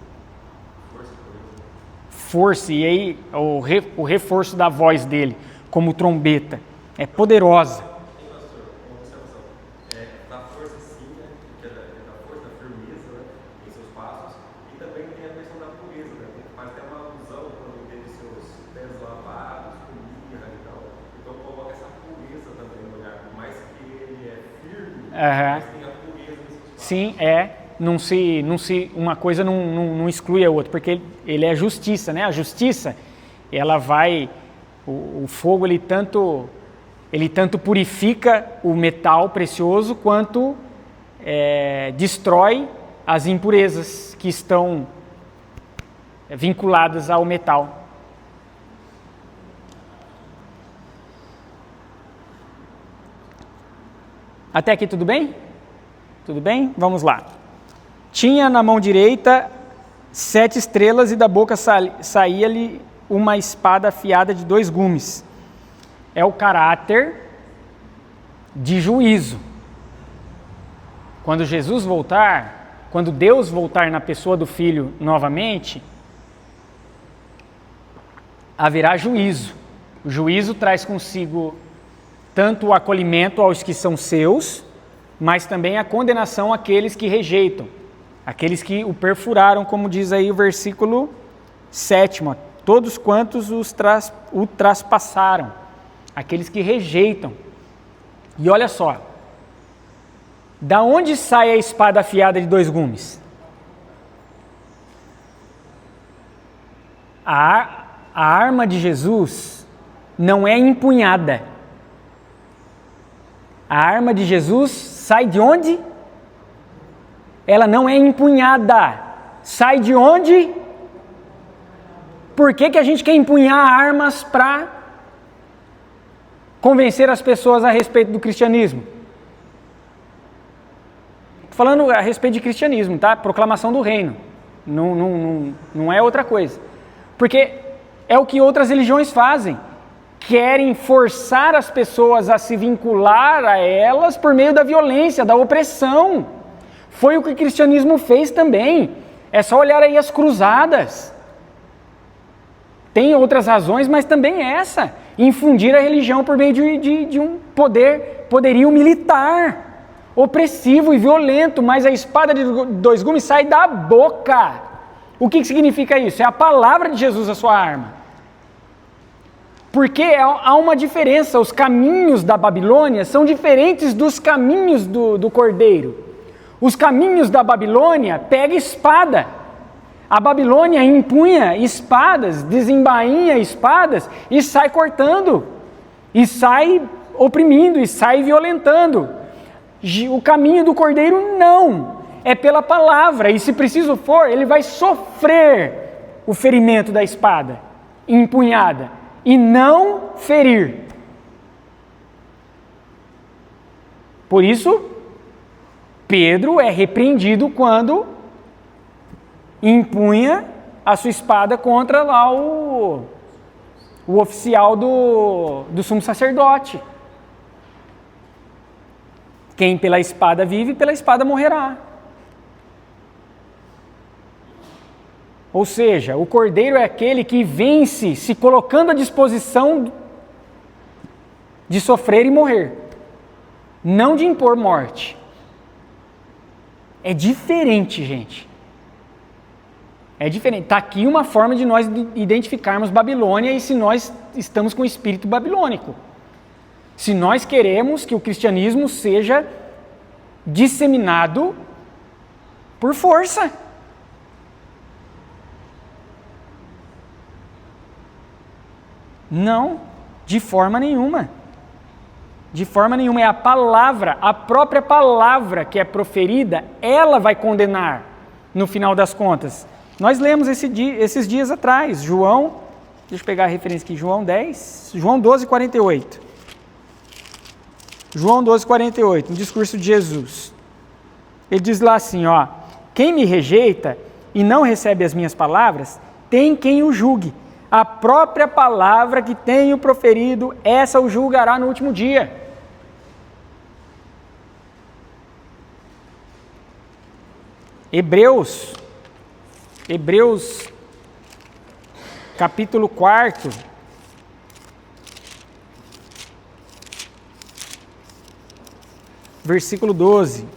Força, e aí o reforço da voz dele, como trombeta, é poderosa. Uma observação. Da força sim, né? Que é da força, da firmeza, né? Em seus passos. E também tem a questão da pureza, né? Faz até uma alusão quando ele teve seus pés lavados, com mirra e tal. Então coloca essa pureza também no olhar. Por mais que ele é firme, mas tem a pureza em seus passos. Sim, uma coisa não exclui a outra, porque ele é justiça, né? A justiça, ela vai, o fogo ele tanto purifica o metal precioso quanto destrói as impurezas que estão vinculadas ao metal. Até aqui tudo bem? Tudo bem? Vamos lá. Tinha na mão direita 7 estrelas e da boca saía-lhe uma espada afiada de 2 gumes. É o caráter de juízo. Quando Jesus voltar, quando Deus voltar na pessoa do Filho novamente, haverá juízo. O juízo traz consigo tanto o acolhimento aos que são seus, mas também a condenação àqueles que rejeitam, aqueles que o perfuraram, como diz aí o versículo 7, todos quantos o traspassaram, aqueles que rejeitam. E olha só, da onde sai a espada afiada de 2 gumes? A arma de Jesus não é empunhada. A arma de Jesus sai de onde? Ela não é empunhada. Sai de onde? Por que a gente quer empunhar armas para convencer as pessoas a respeito do cristianismo? Estou falando a respeito de cristianismo, tá? Proclamação do reino. Não é outra coisa. Porque é o que outras religiões fazem. Querem forçar as pessoas a se vincular a elas por meio da violência, da opressão. Foi o que o cristianismo fez também. É só olhar aí as cruzadas. Tem outras razões, mas também essa. Infundir a religião por meio de um poderio militar, opressivo e violento, mas a espada de 2 gumes sai da boca. O que significa isso? É a palavra de Jesus a sua arma. Porque há uma diferença, os caminhos da Babilônia são diferentes dos caminhos do Cordeiro. Os caminhos da Babilônia pega espada. A Babilônia empunha espadas, desembainha espadas e sai cortando, e sai oprimindo, e sai violentando. O caminho do Cordeiro não, é pela palavra, e se preciso for, ele vai sofrer o ferimento da espada empunhada, e não ferir. Por isso, Pedro é repreendido quando empunha a sua espada contra lá o oficial do sumo sacerdote. Quem pela espada vive, pela espada morrerá. Ou seja, o cordeiro é aquele que vence se colocando à disposição de sofrer e morrer, não de impor morte. É diferente, gente. É diferente. Está aqui uma forma de nós identificarmos Babilônia e se nós estamos com o espírito babilônico. Se nós queremos que o cristianismo seja disseminado por força. Não, de forma nenhuma. De forma nenhuma. É a palavra, a própria palavra que é proferida, ela vai condenar no final das contas. Nós lemos esses dias atrás, João, deixa eu pegar a referência aqui, João 12, 48. João 12, 48, no discurso de Jesus. Ele diz lá assim, ó, quem me rejeita e não recebe as minhas palavras, tem quem o julgue. A própria palavra que tenho proferido, essa o julgará no último dia. Hebreus capítulo 4, versículo 12.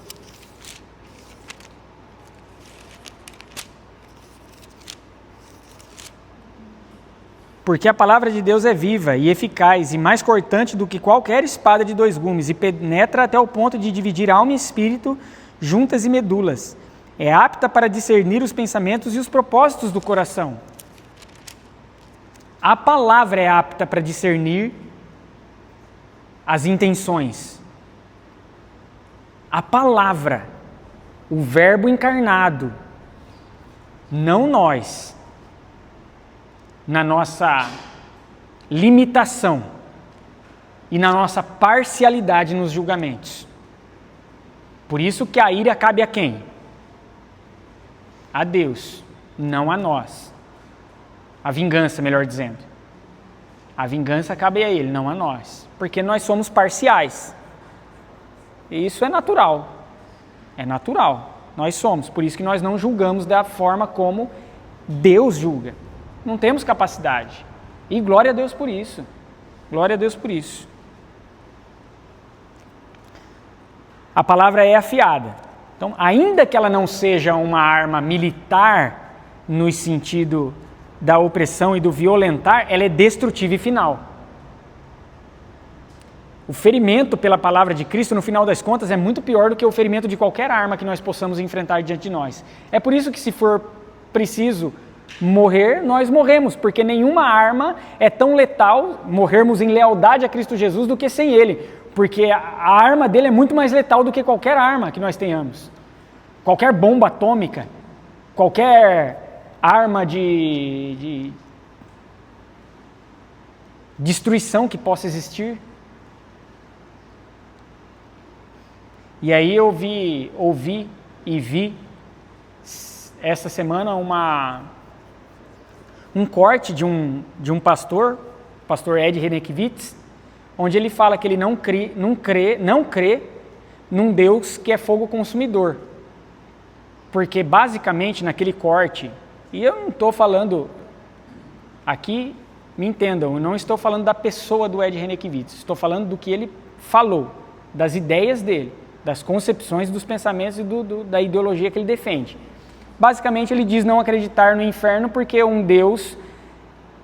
Porque a palavra de Deus é viva e eficaz e mais cortante do que qualquer espada de 2 gumes e penetra até o ponto de dividir alma e espírito, juntas e medulas. É apta para discernir os pensamentos e os propósitos do coração. A palavra é apta para discernir as intenções. A palavra, o verbo encarnado, não nós, na nossa limitação e na nossa parcialidade nos julgamentos. Por isso que a ira cabe a quem? A Deus, não a nós. A vingança, melhor dizendo. A vingança cabe a Ele, não a nós. Porque nós somos parciais. E isso é natural. É natural. Nós somos. Por isso que nós não julgamos da forma como Deus julga. Não temos capacidade. E glória a Deus por isso. Glória a Deus por isso. A palavra é afiada. Então, ainda que ela não seja uma arma militar no sentido da opressão e do violentar, ela é destrutiva e final. O ferimento pela palavra de Cristo, no final das contas, é muito pior do que o ferimento de qualquer arma que nós possamos enfrentar diante de nós. É por isso que, se for preciso morrer, nós morremos, porque nenhuma arma é tão letal, morrermos em lealdade a Cristo Jesus, do que sem Ele, porque a arma dele é muito mais letal do que qualquer arma que nós tenhamos. Qualquer bomba atômica, qualquer arma de destruição que possa existir. E aí eu ouvi e vi essa semana um corte de um pastor Ed Renekiewicz, onde ele fala que ele não crê num Deus que é fogo consumidor. Porque basicamente naquele corte, e eu não estou falando aqui, me entendam, eu não estou falando da pessoa do Ed Renekiewicz, estou falando do que ele falou, das ideias dele, das concepções, dos pensamentos e da ideologia que ele defende. Basicamente ele diz não acreditar no inferno porque um Deus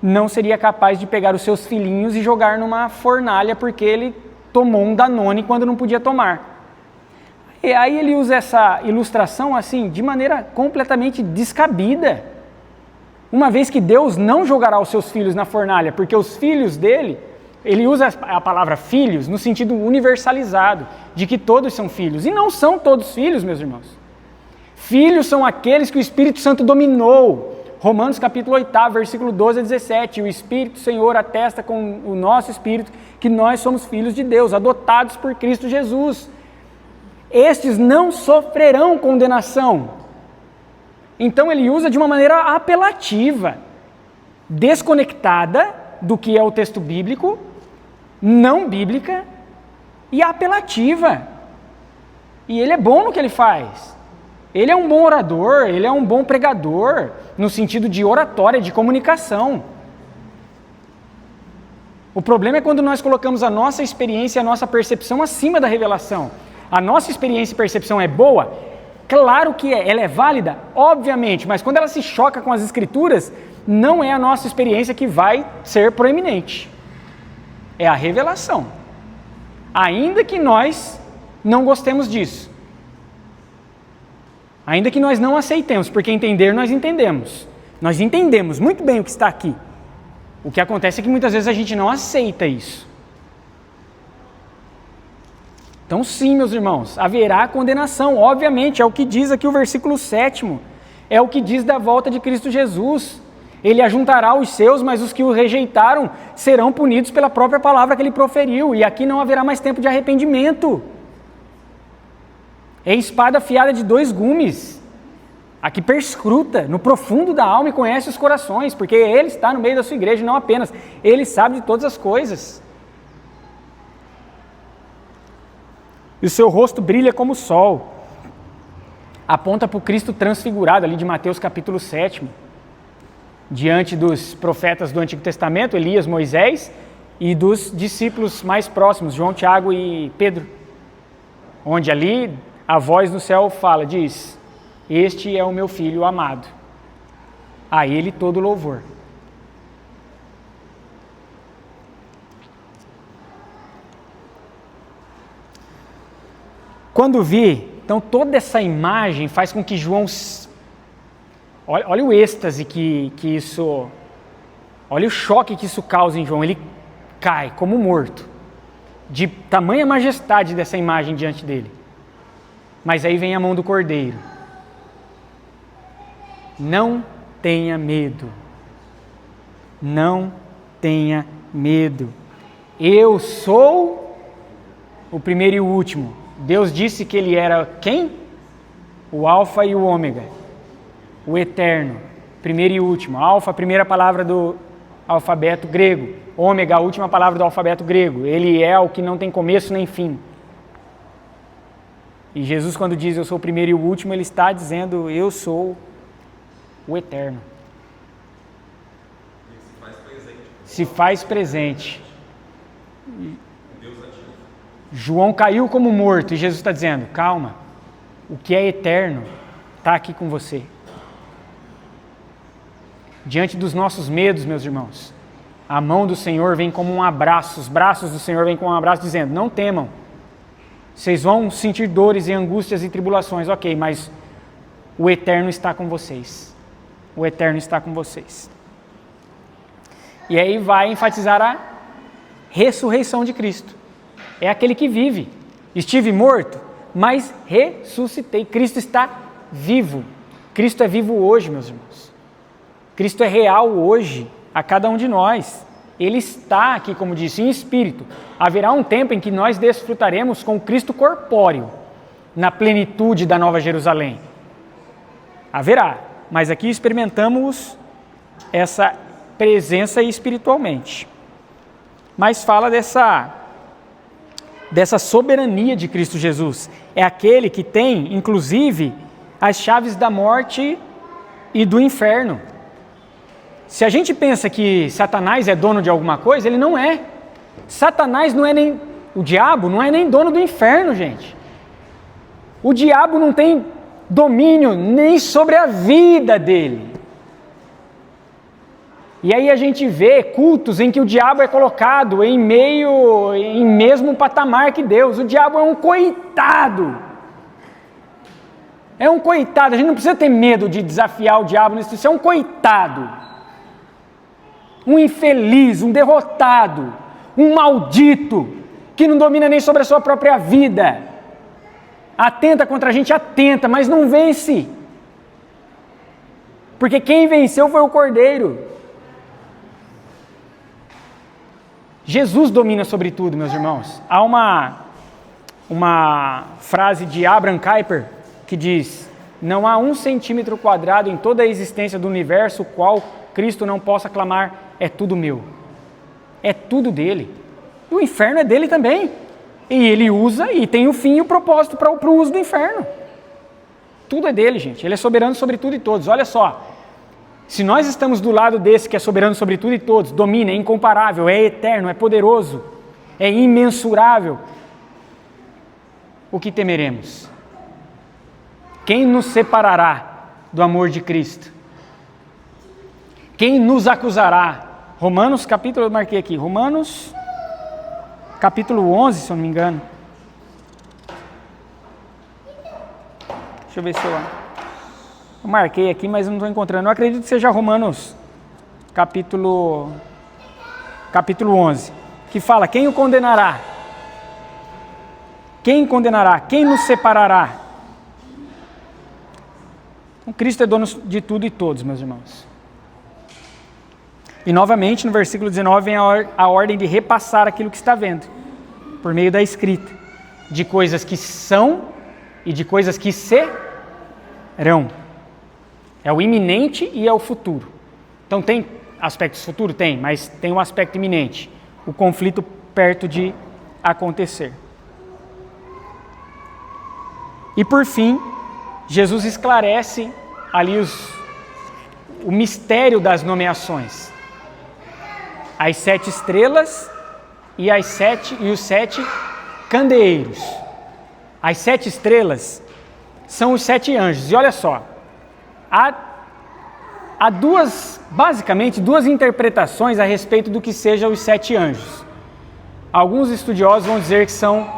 não seria capaz de pegar os seus filhinhos e jogar numa fornalha porque ele tomou um Danone quando não podia tomar. E aí ele usa essa ilustração assim, de maneira completamente descabida. Uma vez que Deus não jogará os seus filhos na fornalha, porque os filhos dele, ele usa a palavra filhos no sentido universalizado, de que todos são filhos. E não são todos filhos, meus irmãos. Filhos são aqueles que o Espírito Santo dominou. Romanos capítulo 8, versículo 12 a 17. O Espírito Senhor atesta com o nosso Espírito que nós somos filhos de Deus, adotados por Cristo Jesus. Estes não sofrerão condenação. Então ele usa de uma maneira apelativa, desconectada do que é o texto bíblico, não bíblica e apelativa. E ele é bom no que ele faz. Ele é um bom orador, ele é um bom pregador, no sentido de oratória, de comunicação. O problema é quando nós colocamos a nossa experiência e a nossa percepção acima da revelação. A nossa experiência e percepção é boa? Claro que é. Ela é válida? Obviamente. Mas quando ela se choca com as Escrituras, não é a nossa experiência que vai ser proeminente. É a revelação. Ainda que nós não gostemos disso. Ainda que nós não aceitemos, porque entender nós entendemos. Nós entendemos muito bem o que está aqui. O que acontece é que muitas vezes a gente não aceita isso. Então sim, meus irmãos, haverá condenação, obviamente, é o que diz aqui o versículo 7º, é o que diz da volta de Cristo Jesus. Ele ajuntará os seus, mas os que o rejeitaram serão punidos pela própria palavra que ele proferiu, e aqui não haverá mais tempo de arrependimento. É espada afiada de 2 gumes, a que perscruta no profundo da alma e conhece os corações, porque ele está no meio da sua igreja, não apenas, ele sabe de todas as coisas. E o seu rosto brilha como o sol. Aponta para o Cristo transfigurado, ali de Mateus capítulo 7, diante dos profetas do Antigo Testamento, Elias, Moisés, e dos discípulos mais próximos, João, Tiago e Pedro, onde ali a voz do céu fala, diz, este é o meu filho amado, a ele todo louvor. Quando vi, então toda essa imagem faz com que João, olha o êxtase que isso, olha o choque que isso causa em João, ele cai como morto, de tamanha majestade dessa imagem diante dele. Mas aí vem a mão do Cordeiro. Não tenha medo. Não tenha medo. Eu sou o primeiro e o último, Deus disse que Ele era quem? O Alfa e o Ômega, o Eterno, primeiro e último. Alfa, a primeira palavra do alfabeto grego. Ômega, a última palavra do alfabeto grego. Ele é o que não tem começo nem fim. E Jesus, quando diz eu sou o primeiro e o último, Ele está dizendo eu sou o Eterno. Se faz presente. João caiu como morto e Jesus está dizendo, calma, o que é eterno está aqui com você. Diante dos nossos medos, meus irmãos, a mão do Senhor vem como um abraço, os braços do Senhor vêm como um abraço dizendo, não temam, vocês vão sentir dores e angústias e tribulações, ok, mas o eterno está com vocês. O eterno está com vocês. E aí vai enfatizar a ressurreição de Cristo. É aquele que vive. Estive morto, mas ressuscitei. Cristo está vivo. Cristo é vivo hoje, meus irmãos. Cristo é real hoje a cada um de nós. Ele está aqui, como disse, em espírito. Haverá um tempo em que nós desfrutaremos com o Cristo corpóreo, na plenitude da Nova Jerusalém. Haverá, mas aqui experimentamos essa presença espiritualmente. Mas fala dessa soberania de Cristo Jesus. É aquele que tem, inclusive, as chaves da morte e do inferno. Se a gente pensa que Satanás é dono de alguma coisa, ele não é. Satanás não é nem... O diabo não é nem dono do inferno, gente. O diabo não tem domínio nem sobre a vida dele. E aí a gente vê cultos em que o diabo é colocado em mesmo patamar que Deus. O diabo é um coitado. É um coitado. A gente não precisa ter medo de desafiar o diabo nisso. Isso é um coitado. Um infeliz, um derrotado, um maldito, que não domina nem sobre a sua própria vida. Atenta contra a gente, atenta, mas não vence. Porque quem venceu foi o Cordeiro. Jesus domina sobre tudo, meus irmãos. Há uma frase de Abraham Kuyper que diz: não há 1 centímetro quadrado em toda a existência do universo o qual Cristo não possa clamar, é tudo meu. É tudo dele. E o inferno é dele também. E ele usa e tem o fim e o propósito para o uso do inferno. Tudo é dele, gente. Ele é soberano sobre tudo e todos. Olha só. Se nós estamos do lado desse que é soberano sobre tudo e todos, domina, é incomparável, é eterno, é poderoso, é imensurável, o que temeremos? Quem nos separará do amor de Cristo? Quem nos acusará? Romanos capítulo, eu marquei aqui, Romanos capítulo 11, se eu não me engano. Deixa eu ver se eu marquei aqui, mas não estou encontrando. Eu acredito que seja Romanos capítulo 11, que fala: quem o condenará? Quem condenará? Quem nos separará? Então, Cristo é dono de tudo e todos, meus irmãos. E novamente, no versículo 19, vem a ordem de repassar aquilo que está vendo, por meio da escrita, de coisas que são e de coisas que serão. É o iminente e é o futuro. Então tem aspectos futuros? Tem, mas tem um aspecto iminente. O conflito perto de acontecer. E por fim, Jesus esclarece ali o mistério das nomeações. As 7 estrelas e os 7 candeeiros. As 7 estrelas são os 7 anjos. E olha só, há basicamente duas interpretações a respeito do que sejam os 7 anjos. Alguns estudiosos vão dizer que são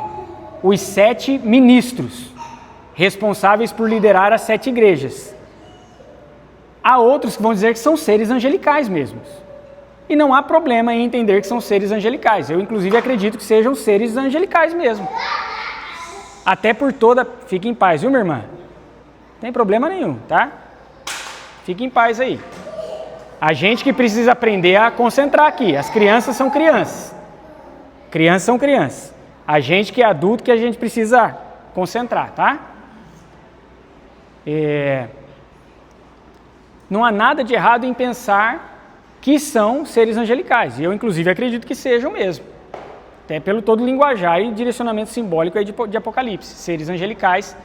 os 7 ministros, responsáveis por liderar as 7 igrejas. Há outros que vão dizer que são seres angelicais mesmos. E não há problema em entender que são seres angelicais. Eu, inclusive, acredito que sejam seres angelicais mesmo. Até por Fique em paz, viu, minha irmã? Não tem problema nenhum, tá? Fique em paz aí. A gente que precisa aprender a concentrar aqui. As crianças são crianças. Crianças são crianças. A gente que é adulto que a gente precisa concentrar, tá? Não há nada de errado em pensar que são seres angelicais. E eu, inclusive, acredito que sejam mesmo. Até pelo todo o linguajar e direcionamento simbólico aí de Apocalipse. Seres angelicais,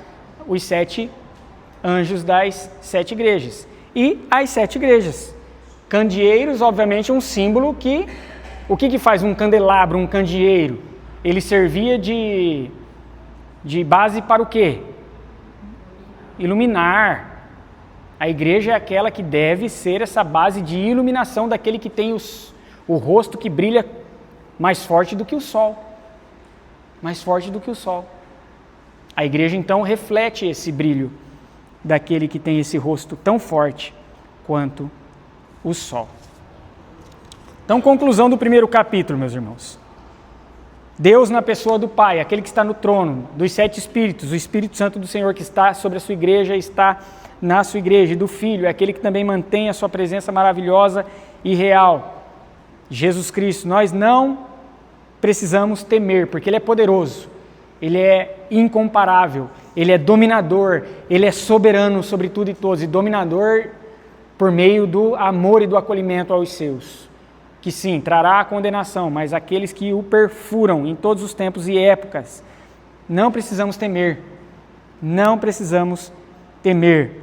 os 7 anjos das 7 igrejas. E as 7 igrejas. Candeeiros, obviamente, é um símbolo que... O que faz um candelabro, um candeeiro? Ele servia de base para o quê? Iluminar. A igreja é aquela que deve ser essa base de iluminação daquele que tem o rosto que brilha mais forte do que o sol. Mais forte do que o sol. A igreja, então, reflete esse brilho daquele que tem esse rosto tão forte quanto o sol. Então, conclusão do primeiro capítulo, meus irmãos. Deus na pessoa do Pai, aquele que está no trono, dos 7 Espíritos, o Espírito Santo do Senhor que está sobre a sua igreja, está na sua igreja, e do Filho, é aquele que também mantém a sua presença maravilhosa e real. Jesus Cristo, nós não precisamos temer, porque Ele é poderoso, Ele é incomparável, Ele é dominador, Ele é soberano sobre tudo e todos, e dominador por meio do amor e do acolhimento aos seus, que sim, trará a condenação, mas aqueles que o perfuram em todos os tempos e épocas, não precisamos temer, não precisamos temer.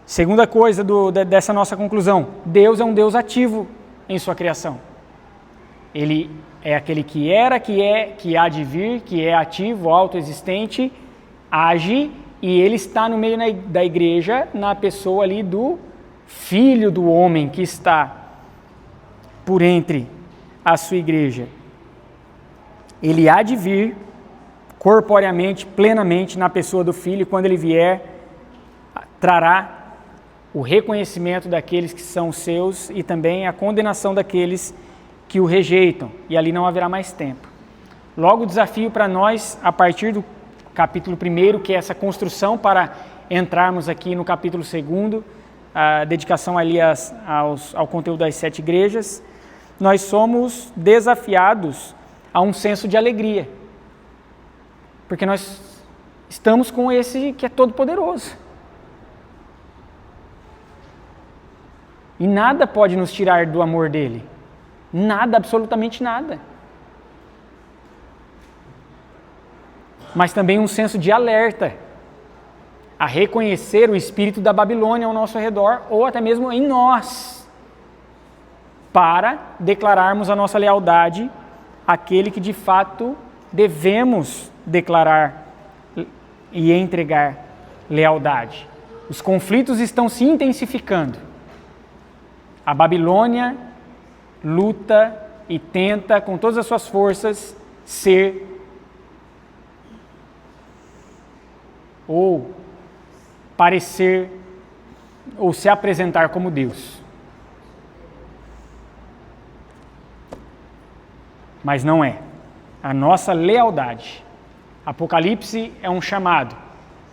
Segunda coisa dessa nossa conclusão, Deus é um Deus ativo em sua criação. Ele é aquele que era, que é, que há de vir, que é ativo, autoexistente, age, e Ele está no meio da igreja, na pessoa ali do Filho do homem que está por entre a sua igreja. Ele há de vir corporeamente, plenamente na pessoa do Filho, e quando Ele vier, trará o reconhecimento daqueles que são seus e também a condenação daqueles que o rejeitam, e ali não haverá mais tempo. Logo, o desafio para nós, a partir do capítulo 1, que é essa construção para entrarmos aqui no capítulo 2, a dedicação ali ao conteúdo das 7 igrejas, nós somos desafiados a um senso de alegria, porque nós estamos com esse que é todo poderoso. E nada pode nos tirar do amor dele. Nada, absolutamente nada. Mas também um senso de alerta a reconhecer o espírito da Babilônia ao nosso redor, ou até mesmo em nós, para declararmos a nossa lealdade àquele que de fato devemos declarar e entregar lealdade. Os conflitos estão se intensificando. A Babilônia luta e tenta com todas as suas forças ser ou parecer ou se apresentar como Deus. Mas não é. A nossa lealdade. Apocalipse é um chamado.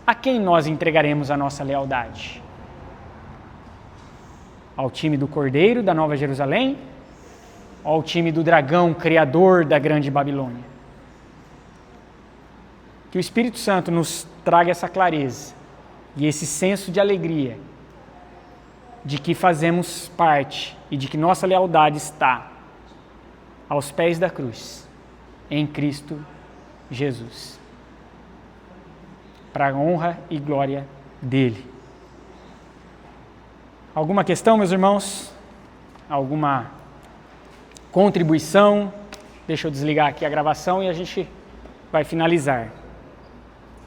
A quem nós entregaremos a nossa lealdade? Ao time do Cordeiro, da Nova Jerusalém? Ou ao time do dragão, criador da grande Babilônia? Que o Espírito Santo nos traga essa clareza e esse senso de alegria de que fazemos parte e de que nossa lealdade está aos pés da cruz, em Cristo Jesus, para a honra e glória dele. Alguma questão, meus irmãos? Alguma contribuição? Deixa eu desligar aqui a gravação e a gente vai finalizar.